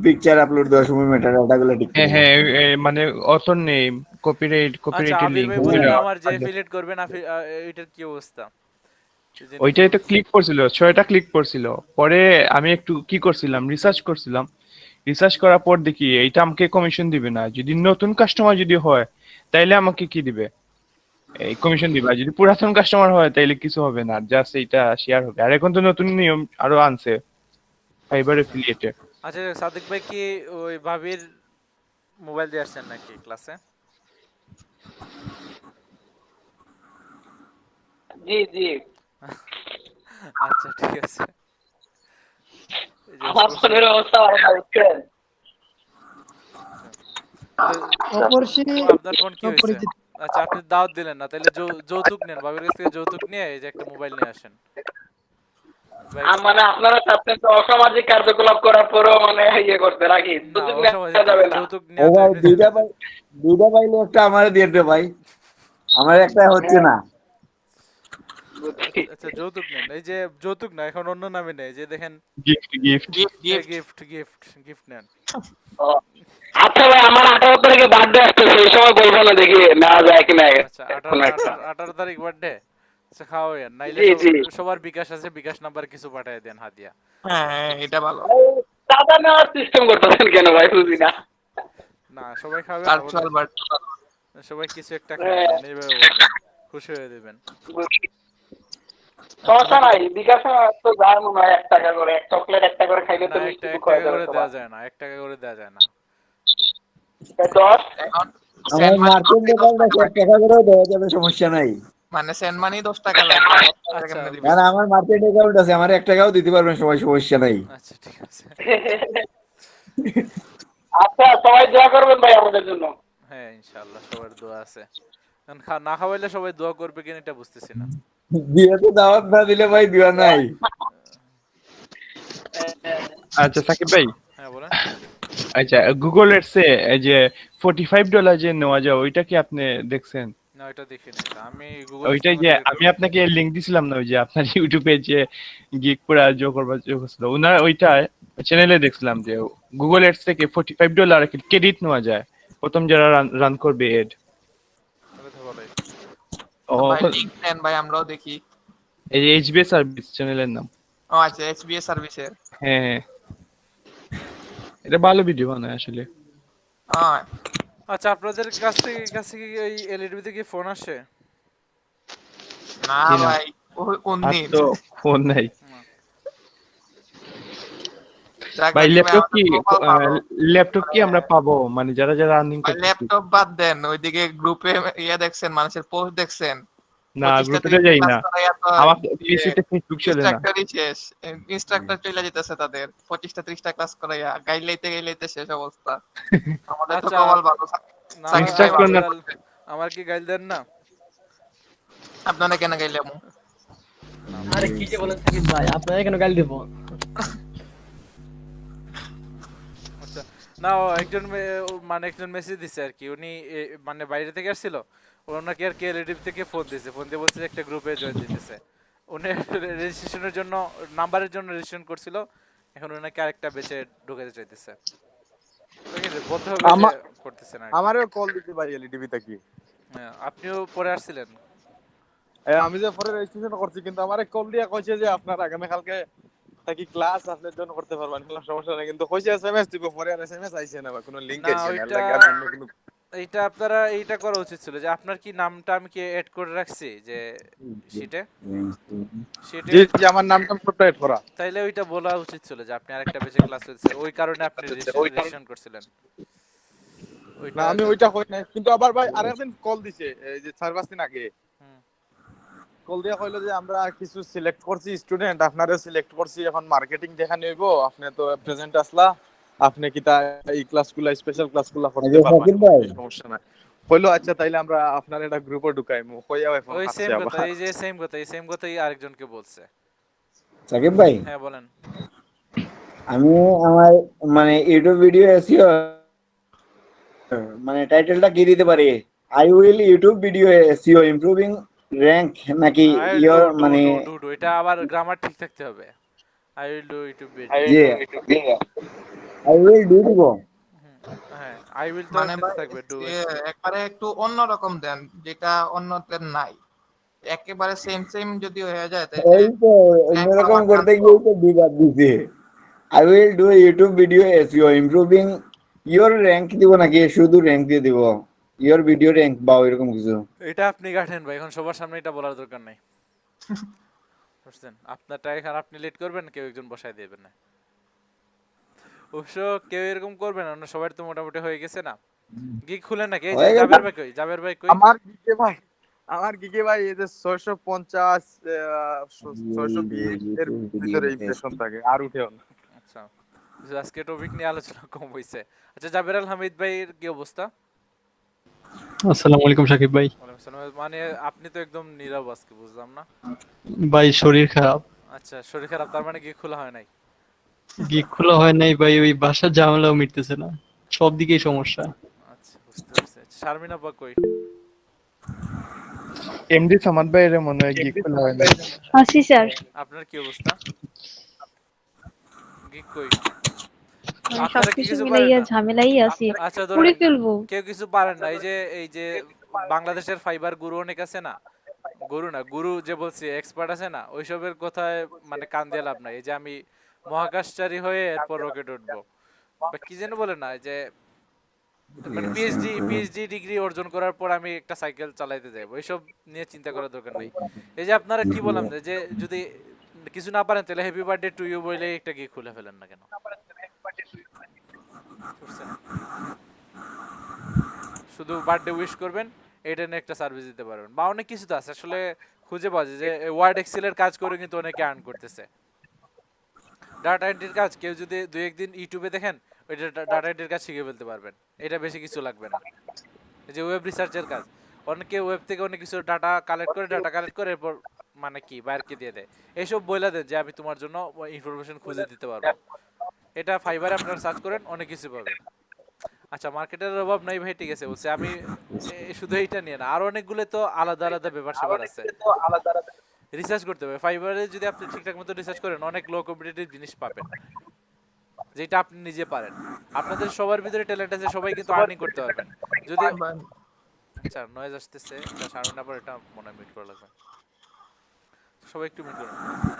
পিকচার আপলোড দেওয়ার সময় মেটা ডাটাগুলো ঠিক হ্যাঁ করি। হ্যাঁ, মানে অথর নেই, আচ্ছা কপিরাইটের আবির লিংক ভাই বলেন আমার যে এফিলিয়েট করবেন এটার কি অবস্থা? ওইটাই তো ক্লিক করছিল, 6টা ক্লিক করছিল। পরে আমি একটু কি করছিলাম, রিসার্চ করার পর দেখি এইটা আমাকে কমিশন দিবে না, যদি নতুন কাস্টমার যদি হয় তাইলে আমাকে কি দিবে, এই কমিশন দিবে। আর যদি পুরাতন কাস্টমার হয় তাইলে কিছু হবে না, জাস্ট এইটা শেয়ার হবে। আর এখন তো নতুন নিয়ম আরো আনছে ফাইবার এফিলিয়েটে। আচ্ছা সাদিক ভাই কি ওই ভাবির মোবাইল দিয়ে আসছেন নাকি ক্লাসে? জি জি, আচ্ছা ঠিক আছে। আমার ফোনের অবস্থা ভালো না, বুঝছেন? আপনার ফোন কি হয়েছে? আচ্ছা আপনি দাওয়াত দিলেন না, তাহলে যৌতুক নেন, ভাবির কাছ থেকে যৌতুক নিয়ে এই যে একটা মোবাইল নিয়ে আসেন। মানে আপনারা চাচ্ছেন তো অসামাজিক কার্যকলাপ করার পরেও মানে ইয়ে করতে নাকি? যাবে না। যৌতুক ও ভাই, দুইটা পাইলে একটা আমারে দিয়ে দে ভাই, আমার একটা হচ্ছে না। আচ্ছা যৌতুক নেন, এই যে যৌতুক না, এখন অন্য নামে নেই, যে দেখেন gift gift gift gift gift gift gift নেন। আচ্ছা ভাই, আমার 18 তারিখে বার্থডে আসছে, সেই সময় বলবো না, দেখি নেওয়া যায় কিনা। আচ্ছা কোনো একটা 18 তারিখ বার্থডে, আচ্ছা খাওয়াইয়েন, নাইলে জি জি সবার বিকাশ আছে, বিকাশ নাম্বার কিছু পাঠিয়ে দেন হাদিয়া। হ্যাঁ এটা ভালো। চাঁদা নেওয়ার সিস্টেম করতেছেন কেন ভাই, বুঝি না। না সবাই খাবে না, ভার্চুয়াল সবাই কিছু একটা খাওয়াই দেন, এইভাবে বলবেন, খুশি হয়ে দিবেন। সমস্যা নাই, বিকাশে তো যায় মনে হয় 1 টাকা করে, এক চকলেট 1 টাকা করে খাইলে তো না মিষ্টি এক মুখ টাকা হয়ে যাবে করে সবার। দেওয়া যায় না, 1 টাকা করে দেওয়া যায় না। 10 এখন আমার সেন্ড মানি মার্কেট অ্যাকাউন্ট আছে, 1 টাকা করেও দেওয়া যাবে, সমস্যা নাই। মানে সেন্ড মানি 10 টাকা লাগবে, 1 টাকা আচ্ছা কেমনে দিবেন? না না, আমার মার্কেট অ্যাকাউন্ট আছে, আমার 1 টাকাও দিতে পারবেন সবাই, সমস্যা নাই। আচ্ছা ঠিক আছে। আচ্ছা, সবাই দোয়া করবেন ভাই আমাদের জন্য। হ্যাঁ ইনশাআল্লাহ সবার দোয়া আছে। এখন না খাওয়াইলে সবাই দোয়া করবে কিনা এটা বুঝতেছি না। বিয়েতে দাওয়াত না দিলে ভাই দিওয়া নাই। আচ্ছা সাকিব ভাই, হ্যাঁ বলেন। আচ্ছা গুগল এডসে এই যে $45 যে নেওয়া যায়, ওইটা কি আপনি দেখছেন? না এটা দেখিনি, আমি গুগল ওইটাই যে আমি আপনাকে লিংক দিছিলাম না, ওই যে আপনার ইউটিউবে যে গিগ যোগ করবার যোগ ছিল, ওনার ওইটা চ্যানেলে দেখছিলাম যে গুগল এডস থেকে $45 ক্রেডিট নেওয়া যায় প্রথম যারা রান করবে এড। তাহলে তো ভালোই। ও ভাই লিংক দেন ভাই, আমরাও দেখি। এই যে এইচবি সার্ভিস চ্যানেলের নাম। ও আচ্ছা, এসবিএস সার্ভিসের। হ্যাঁ হ্যাঁ, এটা ভালো ভিডিও বানায় আসলে। হ্যাঁ আচ্ছা আপনাদের কাছে কি এই এলইডি থেকে ফোন আসে? না জি না। ভাই, কোন আর দিন? তো ফোন নাই যাক ভাই। ভাই, ল্যাপটপ কি আমাদের প্রোফাইল ভালো। ল্যাপটপ কি আমরা পাবো, মানে যারা যারা আর্নিং ভাই করতেছি? ল্যাপটপ বাদ দেন, ওইদিকে গ্রুপে দেখছেন, মানুষের পোস্ট দেখছেন? না 25টা গ্রুপে 30টা যাই ক্লাস না, করাইয়া তো আমার পিসিতে ফেসবুক চলে না। ইনস্ট্রাক্টরই শেষ। ইনস্ট্রাক্টর চলে যেতেছে তাদের 25টা 30টা ক্লাস করাইয়া, গাইলাইতে শেষ অবস্থা। আমাদের তো আচ্ছা, প্রবল ভালো। না ইনস্ট্রাক্টর না আমার কি গাইল দেন না? আপনারা কেন গাইলাম? আরে কি যে বলেন সাকিব ভাই, আপনারা কেন গাল দিব? আচ্ছা না একজন মানে একজন মেসেজ দিছে আর কি, উনি মানে বাইরে থেকে আসছিল, ওনাকে আর কি এলইডি থেকে ফোন দিয়েছে, ফোন দিয়ে বলছে যে একটা গ্রুপে জয়েন দিতেছে। উনি রেজিস্ট্রেশনের জন্য নাম্বারের জন্য রেজিস্ট্রেশন করছিল, এখন ওনাকে আরেকটা বেচে ঢুকাতে চাইতেছে। বলতে হবে যে করতেছে না। আমারও কল দিতে ভাই এলইডিবি থেকে। হ্যাঁ আপনিও পরে আসছিলেন? আমি যে পরে রেজিস্ট্রেশন করছি, কিন্তু আমারে কল দিয়া কইছে যে আপনার আগামী কালকে থাকি ক্লাস আপনার জন্য করতে পারবেন, কোনো সমস্যা নাই, কিন্তু কইছে এসএমএস দিব, পরে আর এসএমএস আইছে না বা কোনো লিংক না আইছে না, ওইটা লাগে আর অন্য কোনো। এইটা আপনারা এইটা করা উচিত ছিল যে আপনার কি নামটা আমি কি এড করে রাখছি যে শিটে জি জি, আমার নামটা সবটা এড করা। তাইলে ওইটা বলা উচিত ছিল যে আপনি আরেকটা বেচে ক্লাস হচ্ছে, ওই কারণে আপনি রেজিস্ট্রেশন করছিলেন না ওইটা। আমি ওইটা কই নাই, কিন্তু আবার ভাই আরেকদিন কল দিছে, এই যে 4-5 দিন আগে কল দিয়া কইলো যে আমরা কিছু সিলেক্ট করছি স্টুডেন্ট, আপনারে সিলেক্ট করছি, এখন মার্কেটিং দেখানি হইব, আপনি তো প্রেজেন্ট আসলা, আপনি কি তা এই ক্লাসগুলো স্পেশাল ক্লাসগুলো করতে পারবেন, সমস্যা নাই। কইলো আচ্ছা তাইলে আমরা আপনার এটা গ্রুপে ঢুকাইমু, কইয়া এখন ওই আসছে সেম আবার। কথা, এই যে সেম কথাই আরেকজনকে বলছে। সাকিব ভাই, হ্যাঁ বলেন। আমি আমার মানে ইউটিউব ভিডিও এসইও মানে টাইটেলটা কি দিতে পারি? I will YouTube video SEO improving rank, নাকি ইওর মানে এটা আবার গ্রামার ঠিক থাকতে হবে। I will do YouTube video, I will do দিব। হ্যাঁ আই উইল তো মানে ভাই থাকবে ডু। একবারে একটু অন্যরকম দেন, যেটা অন্যদের নাই, একেবারে সেম যদি হয়ে যায় তাহলে এই তো অন্যরকম করতে গিয়ে তো বিবাদ দিছে। I will do YouTube video SEO improving your rank দিব, নাকি শুধু র‍্যাঙ্ক দিয়ে দিব, ইওর ভিডিও র‍্যাঙ্ক বা এরকম কিছু? এটা আপনি গাঠেন ভাই, এখন সবার সামনে এটা বলার দরকার নাই, বুঝছেন? আপনারটা এখন আপনি লেট করবেন, কেউ একজন বসায় দিবেন না, অবশ্য কেউ এরকম করবে না, সবার তো মোটামুটি হয়ে গেছে না। গিগ খুলে নাকি? এই যে জাবের ভাই কই? আমার গিগে ভাই এই যে 650 620 এর ভিতরে ইমপ্রেশন থাকে, আর উঠেও না। আচ্ছা আজকে টপিক নিয়ে আলোচনা কম হইছে। আচ্ছা জাবের আল হামিদ ভাইয়ের কি অবস্থা? আসসালামু আলাইকুম সাকিব ভাই। ওয়ালাইকুম আসসালাম। মানে আপনি তো একদম নীরব আজকে, বুঝলাম না ভাই শরীর খারাপ। আচ্ছা শরীর খারাপ, তার মানে গিগ খোলা হয় নাই? গিগ খোলা হয় নাই ভাই, ওই বাসার ঝামেলাও মিটতেছে না, সব দিকেই সমস্যা। আচ্ছা বুঝতে পারছি। শারমিন আপা কই? এমডি সামাদ ভাইয়ের মনে হয় গিগ খোলা হয় না। আসি স্যার। আপনার কি অবস্থা? গিগ কই? মানে আপনারা কি সবকিছু কিছু পারেন মিলাইয়া না? ঝামেলাই আছি। আচ্ছা পুড়ে ধরেন ফেলবো। কেউ কিছু পারেন না, এই যে বাংলাদেশের ফাইবার গুরু অনেক আছে না, গুরু যে বলছি এক্সপার্ট আছে না, ওইসবের কথায় মানে কান দিয়ে লাভ নাই। এই যে আমি মহাকাশচারী হয়ে এরপর রকেট উঠবো বা কি যেন বলে না, এই যে মানে পিএইচডি ডিগ্রি অর্জন করার পর আমি একটা সাইকেল চালাইতে যাবো, এইসব নিয়ে চিন্তা করার দরকার নেই। এই যে আপনারা কি বললাম যে যদি কিছু না পারেন তাহলে হ্যাপি বার্থডে টু ইউ বলে একটা কি খুলে ফেলেন না কেন? বুঝছেন? শুধু বার্থডে উইশ করবেন, এটা নিয়ে একটা সার্ভিস দিতে পারবেন। বা অনেক কিছু তো আছে আসলে খুঁজে পাওয়া যায়, যে ওয়ার্ড এক্সেলের কাজ করে কিন্তু অনেকে আর্ন করতেছে। ডাটা এন্ট্রির কাজ কেউ যদি দুই একদিন ইউটিউবে দেখেন, ওইটা ডাটা এন্ট্রির কাজ শিখে ফেলতে পারবেন, এটা বেশি কিছু লাগবে না। এই যে ওয়েব রিসার্চের কাজ, অনেকে ওয়েব থেকে অনেক কিছু ডাটা কালেক্ট করে এরপর মানে কি বাইরকে দিয়ে দেয়। এইসব বইলা দেন যে আমি তোমার জন্য ইনফরমেশন খুঁজে দিতে পারবো। এটা ফাইবারে আপনারা সার্চ করেন, অনেক কিছু পাবেন। আচ্ছা মার্কেটের অভাব নাই ভাই, ঠিক আছে বলছে আমি শুধু এইটা নিয়ে না, আর অনেকগুলো তো আলাদা আলাদা ব্যাপার স্যাপার আছে, রিসার্চ করতে হবে। ফাইবারে যদি আপনি ঠিকঠাক মতো রিসার্চ করেন, অনেক লো কম্পিটিটিভ জিনিস পাবেন যেটা আপনি নিজে পারেন। আপনাদের সবার ভিতরে ট্যালেন্ট আছে, সবাই কিন্তু আর্নিং করতে পারবেন যদি। আচ্ছা নয়েজ আসতেছে, সামনে না পর এটা মনে হয় মিট করা লাগবে, সবাই একটু মিট করুন।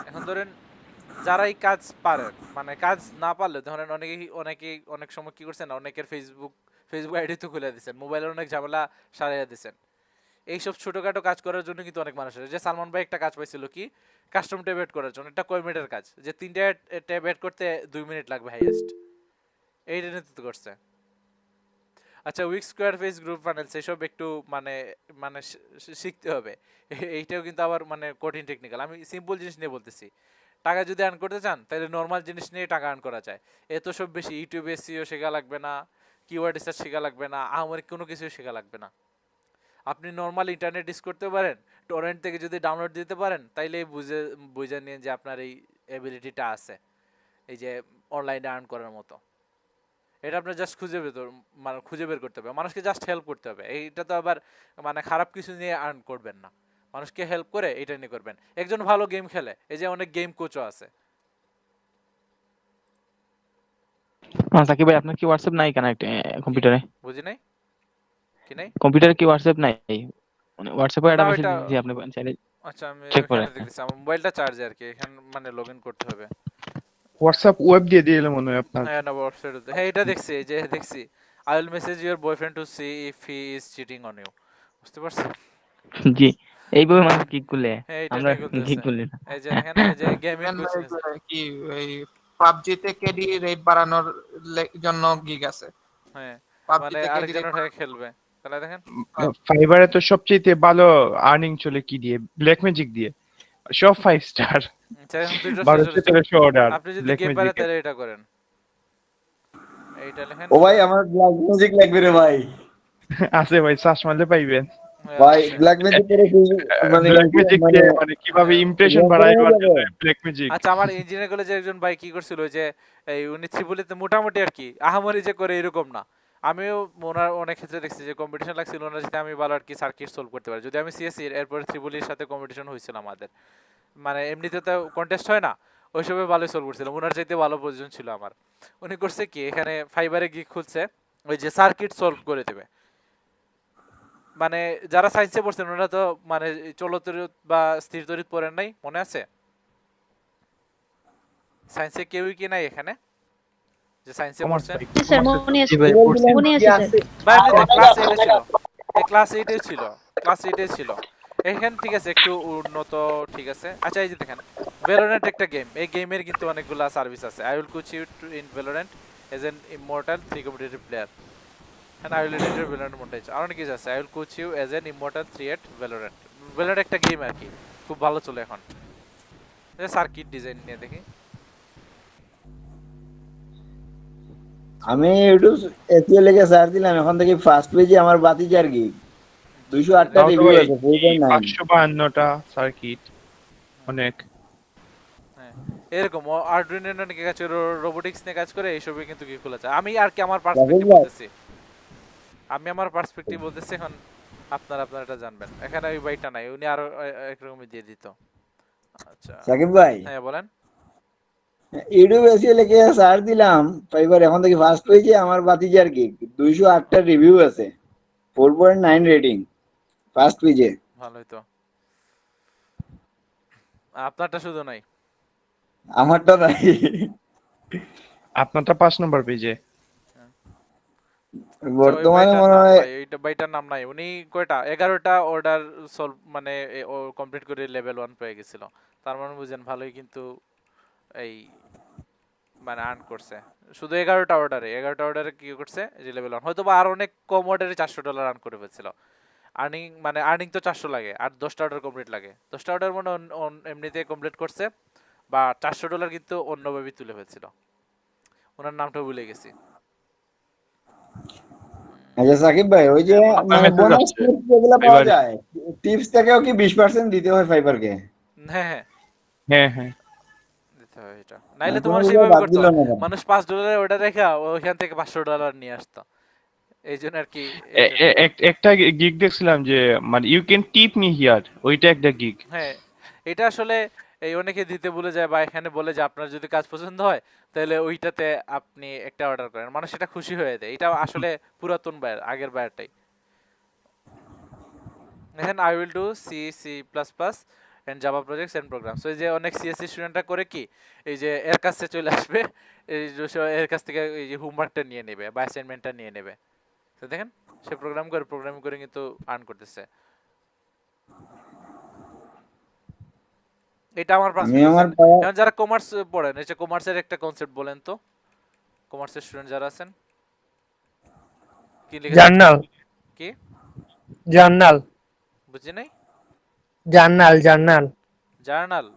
এখন ধরেন যারাই কাজ পারেন, মানে কাজ না পারলে ধরেন অনেকেই অনেক সময় কি করছেন, অনেকের ফেসবুক আইডি তো খুলে দিচ্ছেন, মোবাইলের অনেক ঝামেলা সারাইয়া দিচ্ছেন। এইসব ছোটখাটো কাজ করার জন্য কিন্তু অনেক মানুষ আছে। যে সালমান ভাই একটা কাজ পাইছিল কি, কাস্টম ট্যাব এড করার জন্য, একটা কয় মিনিটের কাজ, যে 3টা ট্যাব এড করতে 2 মিনিট লাগবে হাইয়েস্ট, এইটা নেতৃত্ব করছে। আচ্ছা উইক স্কোয়ার ফেস গ্রুপ বানাইছে, এসব একটু মানে মানে শিখতে হবে। এইটাও কিন্তু আবার মানে কঠিন টেকনিক্যাল, আমি সিম্পল জিনিস নিয়ে বলতেছি। টাকা যদি আর্ন করতে চান তাহলে নর্মাল জিনিস নিয়ে টাকা আর্ন করা যায়। এত সব বেশি ইউটিউবে এসইও শেখা লাগবে না, কিওয়ার্ড রিসার্চ শেখা লাগবে না, আমার কোনো কিছু শেখা লাগবে না। আপনি নর্মাল ইন্টারনেট ইউজ করতে পারেন, টরেন্ট থেকে যদি ডাউনলোড দিতে পারেন, তাইলে বুঝে নিন যে আপনার এই এবিলিটিটা আছে, এই যে অনলাইনে আর্ন করার মতো। এটা আপনার জাস্ট খুঁজে বের করতে হবে, মানুষকে জাস্ট হেল্প করতে হবে। এইটা তো আবার মানে খারাপ কিছু নিয়ে আর্ন করবেন না, মানুষকে হেল্প করে এটা নিয়ে করবেন। একজন ভালো গেম খেলে, এই যে অনেক গেম কোচও আছে। সাকিব ভাই আপনার কি হোয়াটসঅ্যাপ নাই কানেক্ট কম্পিউটারে? বুঝি নাই কি নাই? কম্পিউটারে কি হোয়াটসঅ্যাপ নাই? মানে হোয়াটসঅ্যাপে একটা না মেসেজ ওইটা, দিয়েছি, আপনি চাইলে আচ্ছা আমি চেক করে। এখানে দেখতেছি, আমার মোবাইলটা চার্জে আর কি, এখানে মানে লগইন করতে হবে। হোয়াটসঅ্যাপ ওয়েব দিয়ে দিলে মনে হয় আপনার। হ্যাঁ না ওয়েবসাইটে, হ্যাঁ এটা দেখছি, এই যে দেখছি I will message your boyfriend to see if he is cheating on you. বুঝতে পারছেন? জি, এইভাবে মানুষ কি করলে, হ্যাঁ এটা আমরা ঠিক কি বলতেছে। করলি না। এই যে দেখেন, এই যে গেমিং কোচিং কি এই পাবজিতে কেডি রেট বাড়ানোর জন্য গিগ আছে। হ্যাঁ মানে পাবজিতে কেডি আরেকজনের হয়ে খেলবে, তাহলে দেখেন ফাইবারে তো সবচেয়ে ভালো আর্নিং চলে কি দিয়ে? ব্ল্যাক ম্যাজিক দিয়ে, সব 5 স্টার, 1200-1300 অর্ডার আপনি যদি ব্ল্যাক গেম পারেন ম্যাজিক। তাহলে এটা করেন, এইটা লেখেন। ও ভাই আমার ব্ল্যাক ম্যাজিক লাগবে রে ভাই। আছে ভাই, সার্চ মারলে পাইবেন ভাই ব্ল্যাক ম্যাজিক করে মানে ব্ল্যাক ম্যাজিক দিয়ে মানে কিভাবে ইমপ্রেশন বাড়ায় ব্ল্যাক ম্যাজিক। আচ্ছা আমার ইঞ্জিনিয়ার কলেজে একজন ভাই কি করছিল, যে এই উনি ত্রিপুলিতে মোটামুটি আর কি আহামরি যে করে এরকম না, আমিও ওনার অনেক ক্ষেত্রে দেখছি যে কম্পিটিশন লাগছিল ওনার সাথে, আমি ভালো আর কি সার্কিট সলভ করতে পারি। যদি আমি সিএসসি এরপরে ত্রিপুলির সাথে কম্পিটিশন হয়েছিল আমাদের, মানে এমনিতে তো কন্টেস্ট হয় না, ওইসবে ভালোই সলভ করছিলাম, ওনার চাইতে ভালো পজিশন ছিল আমার। উনি করছে কি, এখানে ফাইবারে গিয়ে খুলছে, ওই যে সার্কিট সলভ করে দেবে। মানে যারা সায়েন্সে পড়ছেন ওরা তো মানে চলতরিৎ বা স্থির তরিৎ পড়েন নাই, মনে আছে? সায়েন্সে কেউই কি নাই এখানে যে সায়েন্সে পড়ছেন? স্যার মনে আছে, মনে আছে স্যার। ভাই আপনি ক্লাস 8 এ ছিল, এই ক্লাস 8 এ ছিল, ক্লাস 8 এ ছিল এখানে, ঠিক আছে একটু উন্নত, ঠিক আছে। আচ্ছা এই যে দেখেন ভ্যালোরেন্ট একটা গেম, এই গেমের কিন্তু অনেকগুলা সার্ভিস আছে। I will coach you in Valorant as an immortal 3 competitive player and I will edit your Valorant montage আর অনেক কিছু আছে। I will coach you as an immortal 3 at Valorant। Valorant একটা গেম আর কি, খুব ভালো চলে এখন। এই সার্কিট ডিজাইন নিয়ে দেখি, আমি ইউটিউব এসইও লিখে সার্চ দিলাম, এখন থেকে ফার্স্ট পেজে আমার বাতিজার গিগ 208টা রিভিউ আছে, 4.9 552টা সার্কিট, অনেক। হ্যাঁ এরকম আর্ডুইনো নিয়ে কাজ করে, রোবোটিক্স নিয়ে কাজ করে, এইসবই কিন্তু কি খোলা যায়। আমি আর কি আমার পার্সপেক্টিভ বলতেছি, এখন আপনার এটা জানবেন, এখানে ওই বাইটা নাই, উনি আরো একরকমই দিয়ে দিত। আচ্ছা সাকিব ভাই, হ্যাঁ বলেন। ইউটিউব এসে লিখে সার্চ দিলাম ফাইবার, এখন থেকে ফার্স্ট পেজে আমার ভাতিজার গিগ 208টা রিভিউ আছে, 4.9 রেটিং ফার্স্ট পেজে। ভালোই তো, আপনারটা শুধু নাই, আমারটা নাই। আপনারটা 5 নম্বর পেজে। বর্তমানে মনে হয় এইটা বাইটার নাম নাই। উনি কয়টা 11টা অর্ডার সলভ মানে ও কমপ্লিট করে লেভেল 1 পেয়ে গেছিল। তার মানে বুঝেন ভালোই কিন্তু এই মানে আর্ন করছে শুধু 11টা অর্ডারে কি করছে যে লেভেল 1, হয়তো বা আর অনেক কম অর্ডারে $400 আর্ন করে ফেলছিল। আর্নিং তো 400 লাগে আর 10টা অর্ডার কমপ্লিট লাগে, 10টা অর্ডার মানে এমনিতে কমপ্লিট করছে বা $400 কিন্তু অন্যভাবে তুলে ফেলছিল। ওনার নামটা ভুলে গেছি। আচ্ছা সাকিব ভাই, ওই যে মানে বোনাস টিপস যেগুলো পাওয়া যায়, টিপস থেকেও কি 20% দিতে হয় ফাইবারকে? হ্যাঁ হ্যাঁ হ্যাঁ দিতে হয় এটা, নাইলে তো মানুষ এইভাবে করতো, মানুষ $5 অর্ডার রেখে ওইখান থেকে $500 নিয়ে আসতো। এই জন্য আর কি একটা গিগ দেখছিলাম যে মানে you can tip me here, ওইটা একটা গিগ। হ্যাঁ এটা আসলে এই অনেকে দিতে ভুলে যায় বা এখানে বলে যে আপনার যদি কাজ পছন্দ হয় তাহলে ওইটাতে আপনি একটা অর্ডার করেন, মানুষ এটা খুশি হয়ে যায়। এটা আসলে পুরাতন বায়ার, আগের বায়ারটাই। দেখেন I will do C C plus plus and Java projects and programs. ওই যে অনেক সিএসসি স্টুডেন্টরা করে কি এই যে এর কাছে চলে আসবে, এই যে এর কাছ থেকে এই যে হোমওয়ার্কটা নিয়ে নেবে বা অ্যাসাইনমেন্টটা নিয়ে নেবে, তো দেখেন সে প্রোগ্রামিং করে কিন্তু আর্ন করতেছে। এটা আমার এখন যারা কমার্স পড়েন, এই যে কমার্সের একটা কনসেপ্ট বলেন তো, কমার্সের স্টুডেন্ট যারা আছেন কি লিখে জার্নাল কি জার্নাল বুঝি নাই? জার্নাল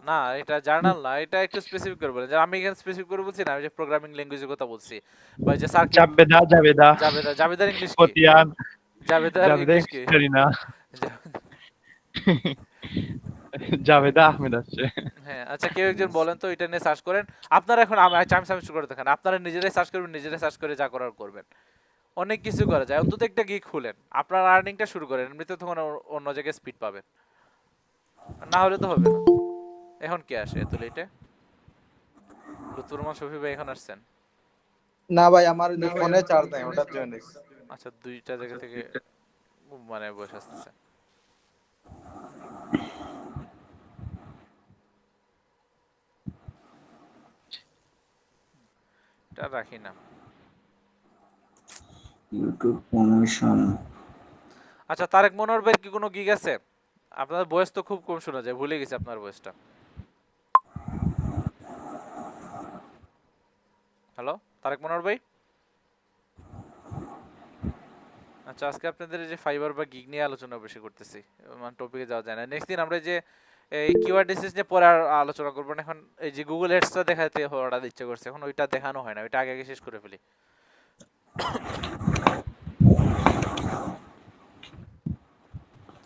না, এটা জার্নাল না, এটা একটু স্পেসিফিক করে বলেন। আমি এখানে স্পেসিফিক করে বলছি না, আমি যে প্রোগ্রামিং ল্যাঙ্গুয়েজের কথা বলছি বা যে সার্কিট জাভেদা ইংলিশ কি? জাভেদা ইংলিশ কি? জানি না, জাভেদা আহমেদ আছে। হ্যাঁ আচ্ছা কেউ একজন বলেন তো এটা নিয়ে সার্চ করেন আপনারা। এখন আমি সার্চ করে দেখেন, আপনারা নিজেরাই সার্চ করবেন, নিজেরাই সার্চ করে যা করার করবেন। অনেক কিছু করা যায়, অন্তত একটা গিগ খুলেন, আপনার আর্নিংটা শুরু করেন, এমনিতে তখন অন্য জায়গায় স্পিড পাবেন, না হলে তো হবে না। এখন কে আসে এত লেটে? লুৎফুর রহমান শফি ভাই এখন আসছেন? না ভাই, আমার ফোনে চার্জ নাই, ওটা জয়েন হইছে। আচ্ছা দুইটা জায়গা থেকে মানে বসে আসতেছে। এটা রাখি না। YouTube promotion. আচ্ছা তারেক মনোহর ভাই কি কোনো গিগ আছে? আপনার ভয়েস তো খুব কম শোনা যায়, ভুলে গেছি আপনার ভয়েসটা। হ্যালো তারেক মনোহর ভাই। আচ্ছা আজকে আপনাদের যে ফাইবার বা গিগ নিয়ে আলোচনা বেশি করতেছি, মানে টপিকে যাওয়া যায় না। নেক্সট দিন আমরা যে এই কিওয়ার্ড ডিসিস নিয়ে পরে আলোচনা করব না। এখন এই যে গুগল অ্যাডসটা দেখাতে হওয়াটা ইচ্ছে করছে, এখন ওইটা দেখানো হয় না, ওইটা আগে আগে শেষ করে ফেলি।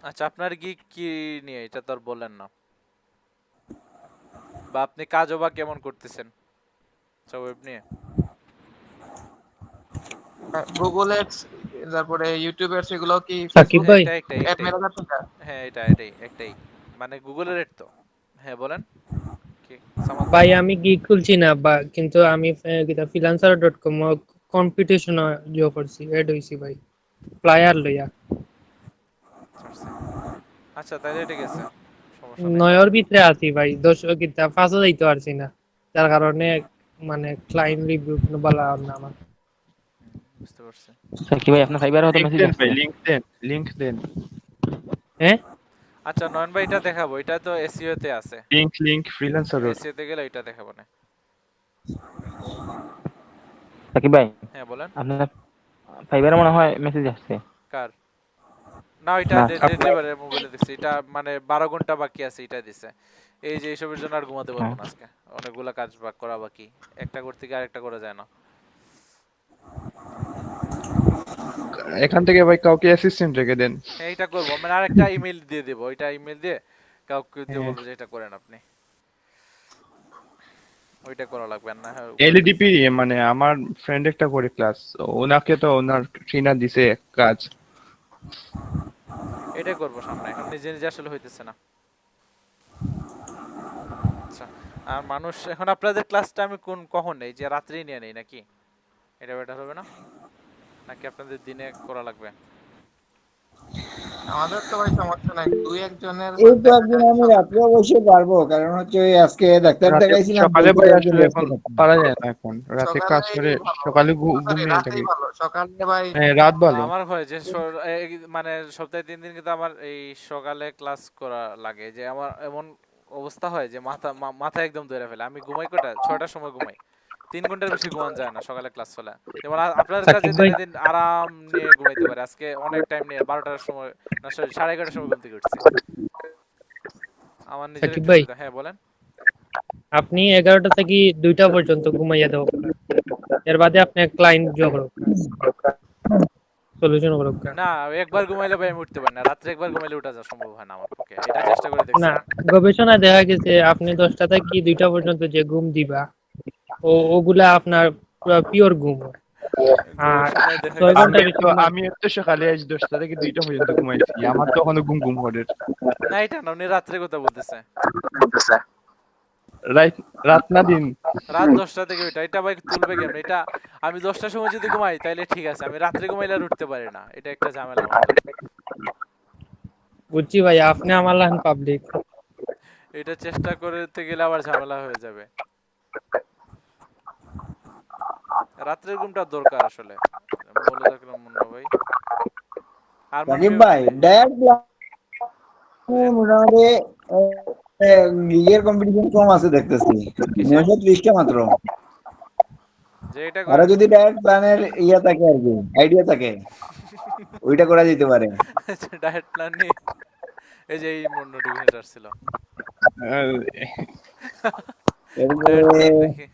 আচ্ছা আপনার গিগ কি নিয়ে এটা তো আর বললেন না, বা আপনি কাজও বা কেমন করতেছেন সব ওয়েব নিয়ে? গুগল অ্যাডস, তারপরে ইউটিউব অ্যাডস, এগুলো কি সাকিব ভাই? অ্যাড মেলা যাচ্ছে না? হ্যাঁ একটাই মানে গুগলের এড তো। হ্যাঁ বলেন কি ভাই আমি গিগ খুলছি না বা, কিন্তু আমি freelancer.com কম্পিটিশন জব করছি, এড হইছি ভাই প্লায়ার লইয়া। আচ্ছা তাহলে ঠিক আছে, নয়র ভিতরে আছি ভাই, 10 কিতা 5 যাইতে পারছি না, যার কারণে মানে ক্লায়েন্ট রিভিউ কোনো বলা না আমার। বুঝতে পারছি। সাকিব ভাই আপনার ফাইবারে হয়তো মেসেজ আসছে, লিংক দেন। হ্যাঁ আচ্ছা নয়ন ভাই এটা দেখাবো, এটা তো এসইও তে আছে। লিংক ফ্রিল্যান্সার এসইও তে গেলে এটা দেখাবো না। সাকিব ভাই হ্যাঁ বলেন। আপনার ফাইবারে মনে হয় মেসেজ আসছে। কার? না এটা ডেলিভারি মোবাইলে দিছে, এটা মানে 12 ঘন্টা বাকি আছে এটা দিছে। এই যে এইসবের জন্য আর ঘুমাতে পারবো না আজকে, অনেকগুলা কাজ করা বাকি, একটা করতে গিয়ে আরেকটা করা যায় না। এখান থেকে ভাই কাউকে অ্যাসিস্ট্যান্ট রেখে দেন। হ্যাঁ এটা করব, মানে আরেকটা ইমেল দিয়ে দেব, ওইটা ইমেল দিয়ে কাউকে দিয়ে বলবো যে এটা করেন আপনি, ওইটা করা লাগবে না। এলডিপি মানে আমার ফ্রেন্ড একটা করে ক্লাস, ওনাকে তো ওনার ট্রেনার দিছে কাজ। এটাই করবো সামনে, এখন নিজে নিজে আসলে হইতেছে না। আচ্ছা, আর মানুষ এখন আপনাদের ক্লাসটা আমি কখন নেই, যে রাত্রেই নিয়ে নেই নাকি? এটা বেটার হবে না, নাকি আপনাদের দিনে করা লাগবে? আমাদের তো ভাই সমস্যা নাই, দুই একজনের এই তো দেখা একদিন যায় আমি সকালে। রাত্রে অবশ্যই পারবো, কারণ হচ্ছে ওই আজকে ডাক্তার রাতে দেখাইছিলাম, সকালে বলছে ভাই একদিন আসলে rest এখন করতে। পারা যায় না, এখন রাতে কাজ করে সকালেই ভালো, সকালে সরি ঘুমিয়ে রাতেই থাকি। ভালো, সকালে ভাই হ্যাঁ রাত ভালো। আমার হয় যে মানে সপ্তাহে 3 দিন কিন্তু আমার এই সকালে ক্লাস করা লাগে, যে আমার এমন অবস্থা হয় যে মাথা একদম ধরে ফেলে। আমি ঘুমাই কটা, 6টার সময় ঘুমাই, 3 ঘন্টার বেশি ঘুমান যায় না সকালে ক্লাস হলে। যেমন আপনার কাছে সাকিব ভাই, দিনে দিন আরাম নিয়ে ঘুমাইতে পারে, আজকে অনেক টাইম নিয়ে 12টার সময় না 11:30টার সময় ঘুম থেকে উঠছি। আমার নিজের সাকিব একটু ভাই, সুবিধা। হ্যাঁ বলেন। আপনি 11টা থেকে 2টা পর্যন্ত ঘুমাইয়া দেওয়া, এর বাদে আপনি ক্লায়েন্ট জব সলিউশন করুক। না, একবার ঘুমাইলে ভাই আমি উঠতে পারি না, রাত্রে একবার ঘুমাইলে উঠা যা সম্ভব হয় না আমার পক্ষে, এটা চেষ্টা করে দেখছি না, আমি। গবেষণায় দেখা গেছে আপনি 10টা থেকে 2টা পর্যন্ত যে ঘুম দিবা, ওগুলা আপনার পুরো পিওর ঘুম। আর গবেষণায় দেখা 6 গেছে ঘন্টা বেশি ঘুমাই। আমি তো সকালে আজ 10টা থেকে 2টা পর্যন্ত ঘুমাইছি, আমার তো এখনো ঘুম ঘুম করে। না, এটা না, উনি রাত্রে কথা বলতেছে। রাত রাত না দিন। রাত 10টা থেকে ওইটা, এটা ভাই তুলবে কেমন এটা? আমি 10টার সময় যদি ঘুমাই তাইলে ঠিক আছে, আমি রাত্রে ঘুমাইলে আর উঠতে পারি না, এটা একটা ঝামেলা আমার জন্য। বুঝছি ভাই, আপনি আমার লাইন পাবলিক। এটা চেষ্টা করতে গেলে আবার ঝামেলা হয়ে যাবে। রাত্রের ঘুমটা দরকার আসলে, বলে থাকলাম মুন্না ভাই। আর সাকিব মনে ভাই, ডায়েট মোটামুটি ইয়ের কম্পিটিশন কম আছে দেখতেছি, 930টা মাত্র। যে এটা আরো করেন যদি ডায়েট প্ল্যানের ইয়ে থাকে আর কি, আইডিয়া থাকে, ওইটা করা যেতে পারে। ডায়েট প্ল্যান নিয়ে এই যে এই নোটিফিকেশন আসছিল ডায়েট প্ল্যান দেখি।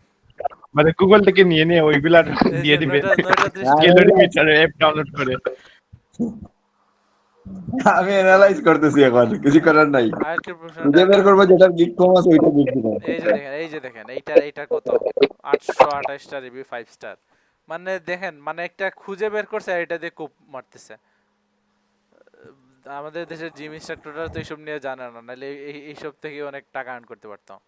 মানে গুগল থেকে নিয়ে নিয়ে ওইগুলা দিয়ে দিবে, ক্যালোরিমিটার অ্যাপ ডাউনলোড করে। আমি অ্যানালাইজ করতেছি, এখন কিছু করার নাই, আজকের প্রশ্ন খুঁজে বের করবো যেটা গিক কম আছে ওইটা গিক দিব। এই যে দেখেন এইটার কত 828টা রিভিউ 5 স্টার। মানে দেখেন, মানে একটা খুঁজে বের করছে আর এটা দিয়ে কোপ মারতেছে। আমাদের দেশের জিম ইনস্ট্রাক্টররা তো এইসব নিয়ে জানে না, নাহলে এইসব থেকে অনেক টাকা আর্ন করতে পারতাম।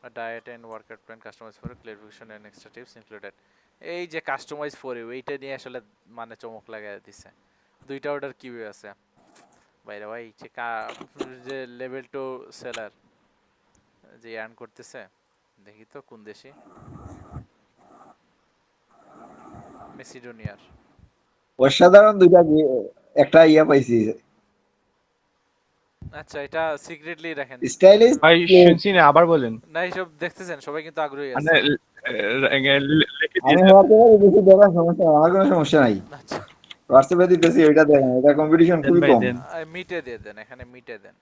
A diet and workout plan customized for clarification and extra tips included. এই যে কাস্টমাইজ ফর ইউ, এইটা নিয়ে আসলে মানে চমক লাগাই দিছে। 2টা অর্ডার কিউএ আছে বাইরে ভাই, যে লেভেল 2 সেলার যে আর্ন করতেছে, দেখি তো কোন দেশে। মেসিডোনিয়ার। অসাধারণ দুইটা একটা ইয়া পাইছি, আচ্ছা, এটা সিক্রেটলি রাখেন। স্টাইলিশ। ভাই শুনছি না, আবার বলেন। না, এইসব দেখতেছেন সবাই কিন্তু আগ্রহী মানে আছে। আমি হওয়াতে বেশি দেখার সমস্যা, আমার কোনো সমস্যা নাই। আচ্ছা, হোয়াটসঅ্যাপে দিতেছি, ওইটা দেখেন, এটা কম্পিটিশন খুবই কম। মিটে দিয়ে দেন, এখানে মিটে দেন।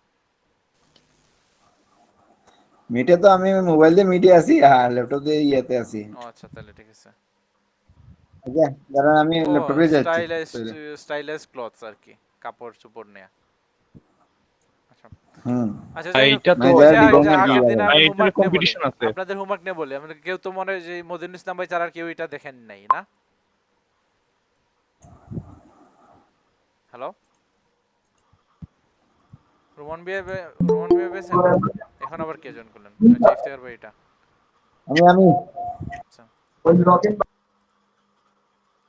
মিটে তো আমি মোবাইল দিয়ে মিটে আছি, আর ল্যাপটপ দিয়ে ইয়েতে আছি। ও আচ্ছা, তাহলে ঠিক আছে। আচ্ছা, কারণ আমি ও ল্যাপটপে যাচ্ছি। স্টাইলিশ ক্লথস আর কি, কাপড় চোপড় নেয়া। আচ্ছা আচ্ছা, এইটা তো আগের দিন আমি হোমওয়ার্ক নিয়ে বলি, কম্পিটিশন আছে। আপনাদের হোমওয়ার্ক নিয়ে বলি। আমরা কেউ তো মনে যে মদিনুল ইসলাম ভাই ছাড়া কেউ এটা দেখেন নাই না? হ্যালো রোমান পেয়েছেন? এখন আবার কে জয়েন করলেন? আচ্ছা, ইফতেখার ভাই এটা। আমি আচ্ছা,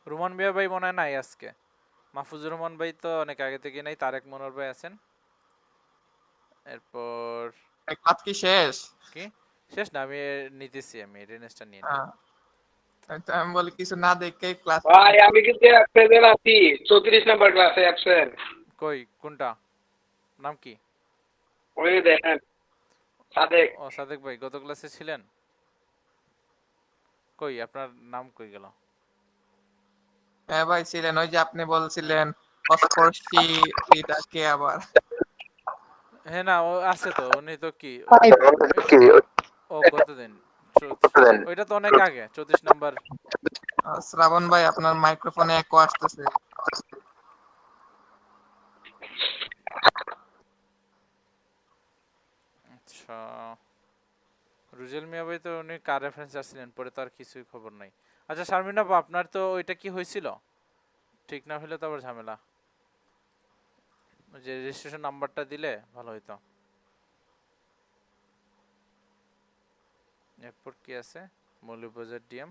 রোমান ভাই মনে হয় নাই আজকে। মাহফুজুর রহমান ভাই তো অনেক আগে থেকে নাই, তারেক মনোহর ভাই আছেন। এরপর কাজ কি শেষ? কি শেষ না, আমি নিতেছি, আমি রেনেসটা নিয়ে নিই। আমি বলি কিছু না দেখে ক্লাস। ভাই আমি কিন্তু অ্যাবসেন্ট আছি 34 নাম্বার ক্লাসে অ্যাবসেন্ট। কই কোনটা? নাম কি? ওই দেখেন সাদেক। ও সাদেক ভাই গত ক্লাসে ছিলেন? কই আপনার নাম কই গেল? হ্যাঁ ভাই ছিলেন, ওই যে আপনি বলছিলেন অস্পর্শী, এটা কে আবার? হ্যাঁ না, ও আছে তো, উনি তো কি ও কতদিন, ওইটা তো অনেক আগে 34 নাম্বার। শ্রাবণ ভাই আপনার মাইক্রোফোনে একো আসতেছে। আচ্ছা, রুজেল মিয়া ভাই তো উনি কার রেফারেন্স আসছিলেন, পরে তো আর কিছুই খবর নাই। আচ্ছা শারমিন আপু, আপনার তো ওইটা কি হয়েছিল? ঠিক না হলে তো আবার ঝামেলা। ওই যে রেজিস্ট্রেশন নাম্বারটা দিলে ভালো হইতো। এরপর কি আছে? মৌলভীবাজার ডিএম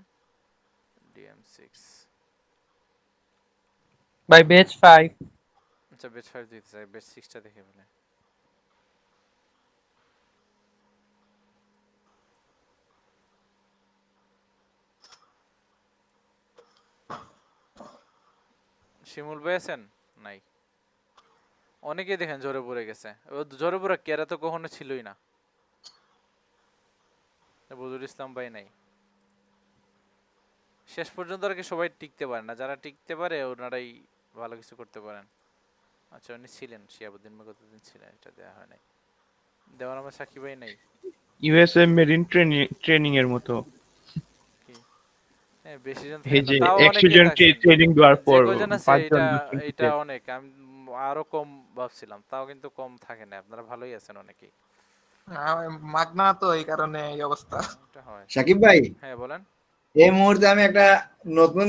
6। ভাই বেচ 5। আচ্ছা বেচ 5 দিতে চাই, বেচ 6টা দেখে বলে। শিমুল ভাই আছেন? নাই। অনেকেই দেখেন জ্বরে পড়ে গেছে। ও জ্বরে পড়া কেরা তো কখনো ছিলই না। বদরুল ইসলাম ভাই নাই। শেষ পর্যন্ত আর কি সবাই টিকতে পারে না, যারা টিকতে পারে ওনারাই ভালো কিছু করতে পারেন। আচ্ছা উনি ছিলেন, শিয়াবুদ্দিন ভাই কতদিন ছিলেন এটা দেওয়া হয় নাই। দেওয়ার আমার সাকিব ভাই নাই। ইউএসএ মেরিন ট্রেনিং এর মতো। হ্যাঁ বেশি জন এই থাকে যে না, তাও 100 অনেকেই জন থাকেন। ট্রেনিং দেওয়ার পর যে কজন আছে 5 জন এটা 10 জন এটা থাকে। অনেক, আমি আরো কম ভাবছিলাম, তাও কিন্তু কম থাকে না। আপনারা ভালোই আছেন অনেকেই। মাগনা তো এই কারণে এই অবস্থা। এটা হয়। সাকিব ভাই, হ্যাঁ বলেন। এই মুহূর্তে আমি একটা নতুন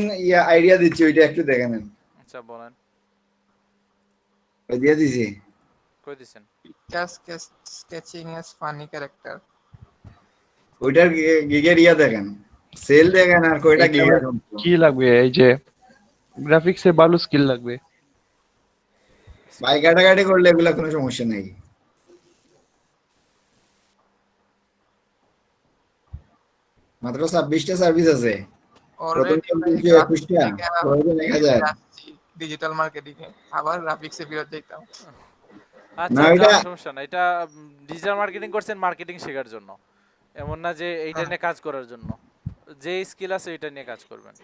আইডিয়া দিচ্ছি, ওইটা একটু দেখে নেন। আচ্ছা বলেন। ওই দিয়ে দিছি। কই দিছেন? Sketching S funny character. ওইটার গিগের দেখেন, সেল দেখেন, আর কয়টা গিগ এখন কি লাগবে? এই যে গ্রাফিক্সে ভালো স্কিল লাগবে। ভাই কাটাকাটি করলে এগুলা কোনো সমস্যা নাই। মাত্র 26টা সার্ভিস আছে, প্রথম অলরেডি 21টা, প্রয়োজন 1000। ডিজিটাল মার্কেটিং এ আবার গ্রাফিক্সে ফেরত যাইতাম। আচ্ছা এটা সমস্যা না, এটা ডিজিটাল মার্কেটিং করছেন মার্কেটিং শেখার জন্য, এমন না যে এইটা নিয়ে কাজ করার জন্য। যে স্কিল আছে এটা নিয়ে কাজ করবেন।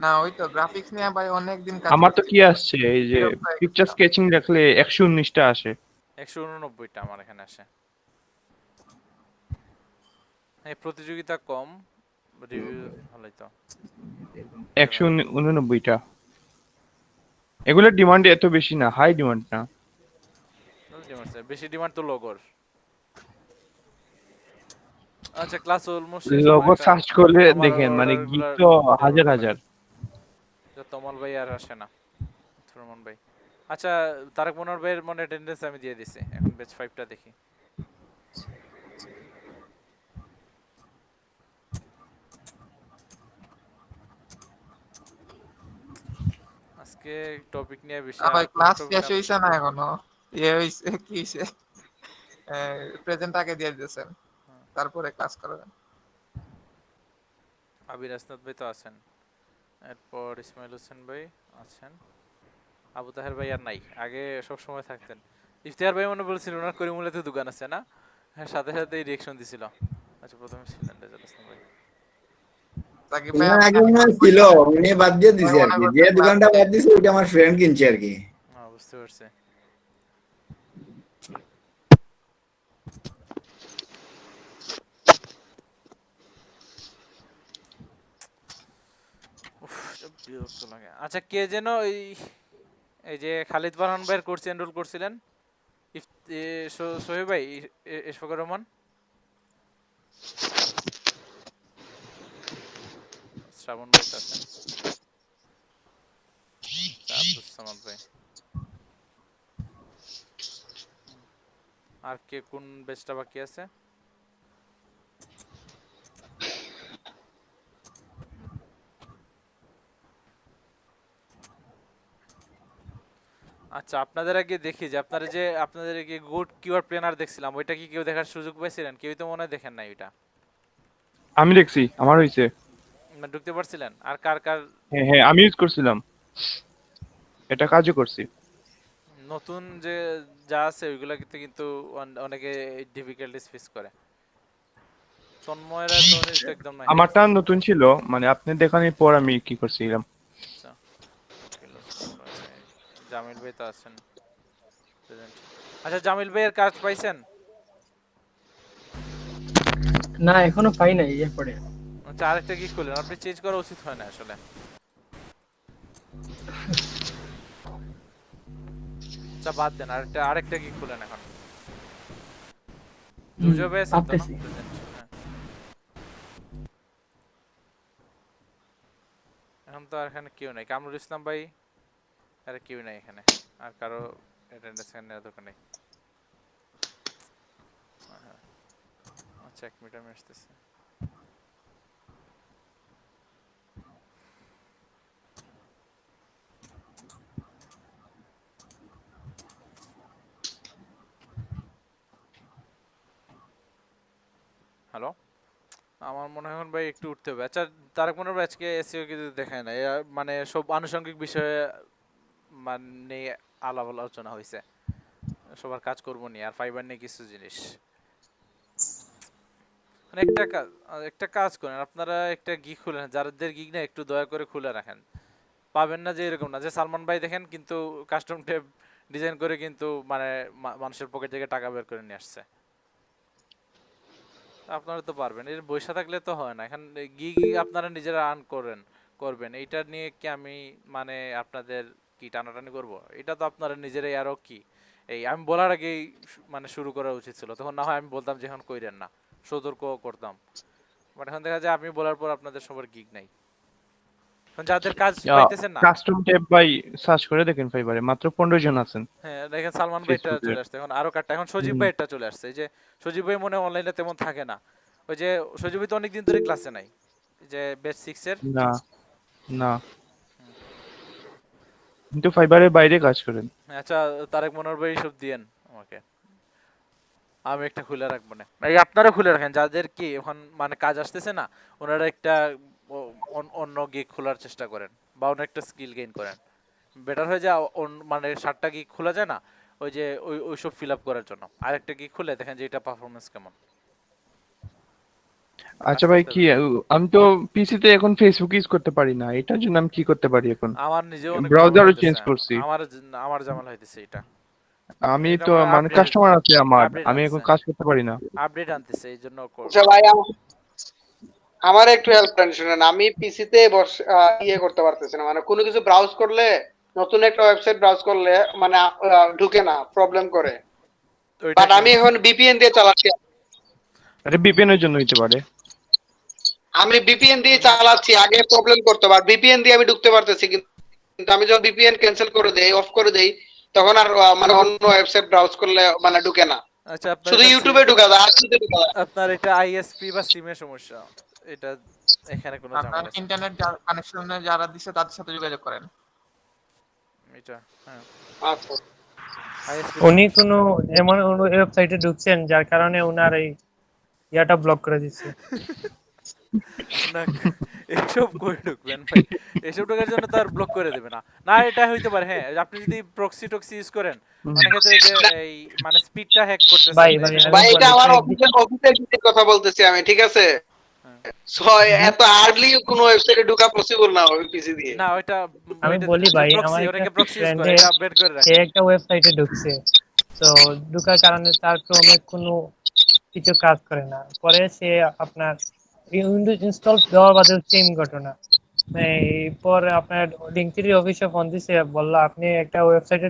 না ওই তো গ্রাফিক্স নিয়ে ভাই অনেক দিন কাজ আমার তো কি আসছে, এই যে পিকচার স্কেচিং দেখলে 119টা আসে। 189টা আমার এখানে আসে। এই প্রতিযোগিতা কম, রিভিউ ভালোই তো। 189টা। এগুলোর ডিমান্ড এত বেশি না, হাই ডিমান্ড না। বেশি ডিমান্ড তো লোগোর। আচ্ছা ক্লাস অলমোস্ট লোগো সার্চ করলে দেখেন মানে গিগ তো হাজার হাজার। তমল ভাই আর আসে না, সুরমন ভাই। আচ্ছা তারেক মনোহর ভাইয়ের মনে অ্যাটেন্ডেন্স আমি দিয়ে দিছি, এখন বেচ 5টা দেখি। আজকে টপিক নিয়ে বেশি ভাই ক্লাস শেষ হইছে না এখনো? হইছে কি হইছে? প্রেজেন্ট আগে দিয়ে দিয়েছেন, তারপরে ক্লাস করবেন। আবির আসনাদ ভাই তো আছেন, এরপর ইসমাইল হোসেন ভাই আছেন, আবু তাহের ভাই আর নাই, আগে সব সময় থাকতেন। ইফতিহার ভাই মনে বলছিল ওনার করিমুল্লাতে দোকান আছে না, হ্যাঁ সাথে সাথে রিঅ্যাকশন দিছিল। আচ্ছা প্রথমে ছিলেন রেজাল ইসলাম ভাই। সাকিব ভাই ভাই আগে মনে ছিল, উনি বাদ দিয়ে দিছে আর কি, যে দোকানটা বাদ দিছে ওইটা আমার ফ্রেন্ড কিনছে আর কি। হ্যাঁ বুঝতে পারছি। বিরক্ত লাগে। আচ্ছা কে যেন এই যে খালিদ ফারহান ভাইয়ের কোর্স এনরোল করছিলেন, সোহেব ভাই, ইশফাকুর রহমান, শ্রাবণ ভাই আছেন, আব্দুস সামাদ ভাই। আর কে কোন বেচটা বাকি আছে? আচ্ছা আপনাদের আগে দেখি যে আপনাদের আগে গুড কিওয়ার্ড প্ল্যানার দেখছিলাম, ওইটা কি কেউ দেখার সুযোগ পাইছিলেন? কেউই তো মনে হয় দেখেন নাই ওইটা। আমি দেখছি, আমার হইছে। মানে ঢুকতে পারছিলেন? আর কার কার? হ্যাঁ হ্যাঁ আমি ইউজ করছিলাম, এটা কাজও করছি। নতুন যে যা আছে ওইগুলাতে কিন্তু অনেকে ডিফিকাল্টিস ফেস করে। তন্ময়েরা তো একদম নাই। আমারটা নতুন ছিল, মানে আপনি দেখানোর পর আমি কি করছিলাম। আচ্ছা জামিল ভাই তো আছেন প্রেজেন্ট। আচ্ছা জামিল ভাইয়ের কাজ পাইছেন? না এখনো পাই নাই এরপরে। আচ্ছা আরেকটা কি করলেন? আপনি চেঞ্জ করা উচিত হয় না আসলে। আচ্ছা বাদ দেন, আরেকটা কি করলেন এখন? দুর্জয় ভাই আছেন তো না? প্রেজেন্ট। হ্যাঁ এখন তো আর এখানে কেউ নাই, কামরুল ইসলাম ভাই আর কেউ নাই এখানে, আর কারো অ্যাটেন্ডেন্স নেওয়ার দরকার নেই। আচ্ছা 1 মিনিট আমি আসতেছি। হ্যালো, আমার মনে হয় এখন ভাই একটু উঠতে হবে। আচ্ছা তারেক মনোহর ভাই আজকে এসইও কিছু দেখায় না, মানে সব আনুষঙ্গিক বিষয়ে মানে আলাপ আলোচনা হয়েছে, সবার কাজ করবো নি আর ফাইবার নিয়ে কিছু জিনিস। মানে একটা কাজ করেন আপনারা, একটা গিগ খুলেন, যাদের গিগ না একটু দয়া করে খুলে রাখেন। পাবেন না যে এরকম না যে সালমান ভাই দেখেন কিন্তু কাস্টম ট্যাব ডিজাইন করে কিন্তু মানে মানুষের পকেট থেকে টাকা বের করে নিয়ে আসছে। আপনারা তো পারবেন, এর বৈশা থাকলে তো হয় না। এখন গিগ আপনারা নিজেরা আর্ন করবেন, এইটা নিয়ে কি আমি মানে আপনাদের কি টানাটানি করব? এটা তো আপনারা নিজেরাই আরো কি এই আমি বলার আগেই মানে শুরু করা উচিত ছিল, তখন না হয় আমি বলতাম যে এখন কইরেন না, সতর্ক করতাম। বাট এখন দেখা যায় আমি বলার পর আপনাদের সবার গিগ নাই, যাদের কাজ পাইতেছেন না। কাস্টম ট্যাব ভাই সার্চ করে দেখেন ফাইবারে মাত্র 15 জন আছেন। হ্যাঁ দেখেন সালমান ভাইটা চলে আসছে, এখন আরো কাটটা, এখন সজীব ভাইটা চলে আসছে। এই যে সজীব ভাই মনে অনলাইনে তেমন থাকে না, ওই যে সজীব ভাই তো অনেকদিন ধরে ক্লাসে নাই, যে বেস 6 এর না না, কিন্তু ফাইবারের বাইরে কাজ করেন। আচ্ছা তারেক মনোহর ভাই সব দিয়েন আমাকে, আমি একটা খুলে রাখবো না। এই আপনারা খুলে রাখেন, যাদের কি এখন মানে কাজ আসতেছে না ওনারা একটা অন্য গিগ খোলার চেষ্টা করেন বা অন্য একটা স্কিল গেইন করেন। বেটার হয়ে যায় মানে 7টা গিগ খোলা যায় না ওই যে ওইসব ফিল আপ করার জন্য, আরেকটা গিগ খুলে দেখেন যে এটা পারফরমেন্স কেমন। আচ্ছা ভাই কি আমি তো পিসিতে এখন ফেসবুক ইউজ করতে পারি না, এটার জন্য আমি কি করতে পারি এখন? আমার নিজেও অনেক ব্রাউজারও চেঞ্জ করছি। আমার ঝামেলা হইতেছে এটা। আমি তো মানে কাস্টমার আছে আমার, আমি এখন কাজ করতে পারি না। আপডেট আনতেছে এইজন্য আচ্ছা ভাই আমার একটু হেল্প করেন, শুনেন আমি পিসিতে ইয়ে করতে পারতেছি না, মানে কোনো কিছু ব্রাউজ করলে, নতুন একটা ওয়েবসাইট ব্রাউজ করলে মানে ঢুকে না, প্রবলেম করে। বাট আমি এখন ভিপিএন দিয়ে চালাচ্ছি। আরে ভিপিএন এর জন্য হইতে পারে। আমি ভিপিএন দিয়ে চালাচ্ছি, আগে প্রবলেম করতে পার, ভিপিএন দিয়ে আমি ঢুকতে পারতেছি, কিন্তু আমি যখন ভিপিএন ক্যান্সেল করে দেই, অফ করে দেই, তখন আর মানে অন্য ওয়েবসাইট ব্রাউজ করলে মানে ঢুকে না। আচ্ছা শুধু ইউটিউবে ঢুকা যায়, আর কিছুতে ঢুকা যায় না। আপনার এটা আইএসপি বা সিমের সমস্যা, এটা এখানে কোনো ঝামেলা নেই। ইন্টারনেট কানেকশনে যারা দিছে তাদের সাথে যোগাযোগ করেন। এটা হ্যাঁ আচ্ছা, উনি কোনো এমন ওয়েবসাইটে ঢুকছেন যার কারণে ওনার এই ইয়াটা ব্লক করে দিচ্ছে। না এসব কই ঢুকবেন ভাই, এসব ঢোকার জন্য তো আর ব্লক করে দেবে না। না এটা হইতে পারে হ্যাঁ, আপনি যদি প্রক্সি টক্সি ইউজ করেন অনেক ক্ষেত্রে যে এই মানে স্পিডটা হ্যাক করতেছে। ভাই এটা আমার অফিসের কথা বলতেছি আমি, ঠিক আছে? সো এত হার্ডলি কোনো ওয়েবসাইটে ঢোকা পসিবল না ওই পিসি দিয়ে। না ওইটা আমি বলি ভাই, আমার একটা ফ্রেন্ডে সে একটা ওয়েবসাইটে ঢুকছে, তো ঢোকার কারণে তার ক্রমে কোনো কিছু কাজ করে না, পরে সে আপনার উইন্ডোজ ইনস্টল দেওয়ার বাদে সেম ঘটনা। পরে আপনার লিঙ্কটির অফিসে ফোন দিছে, বললো আপনি একটা ওয়েবসাইটে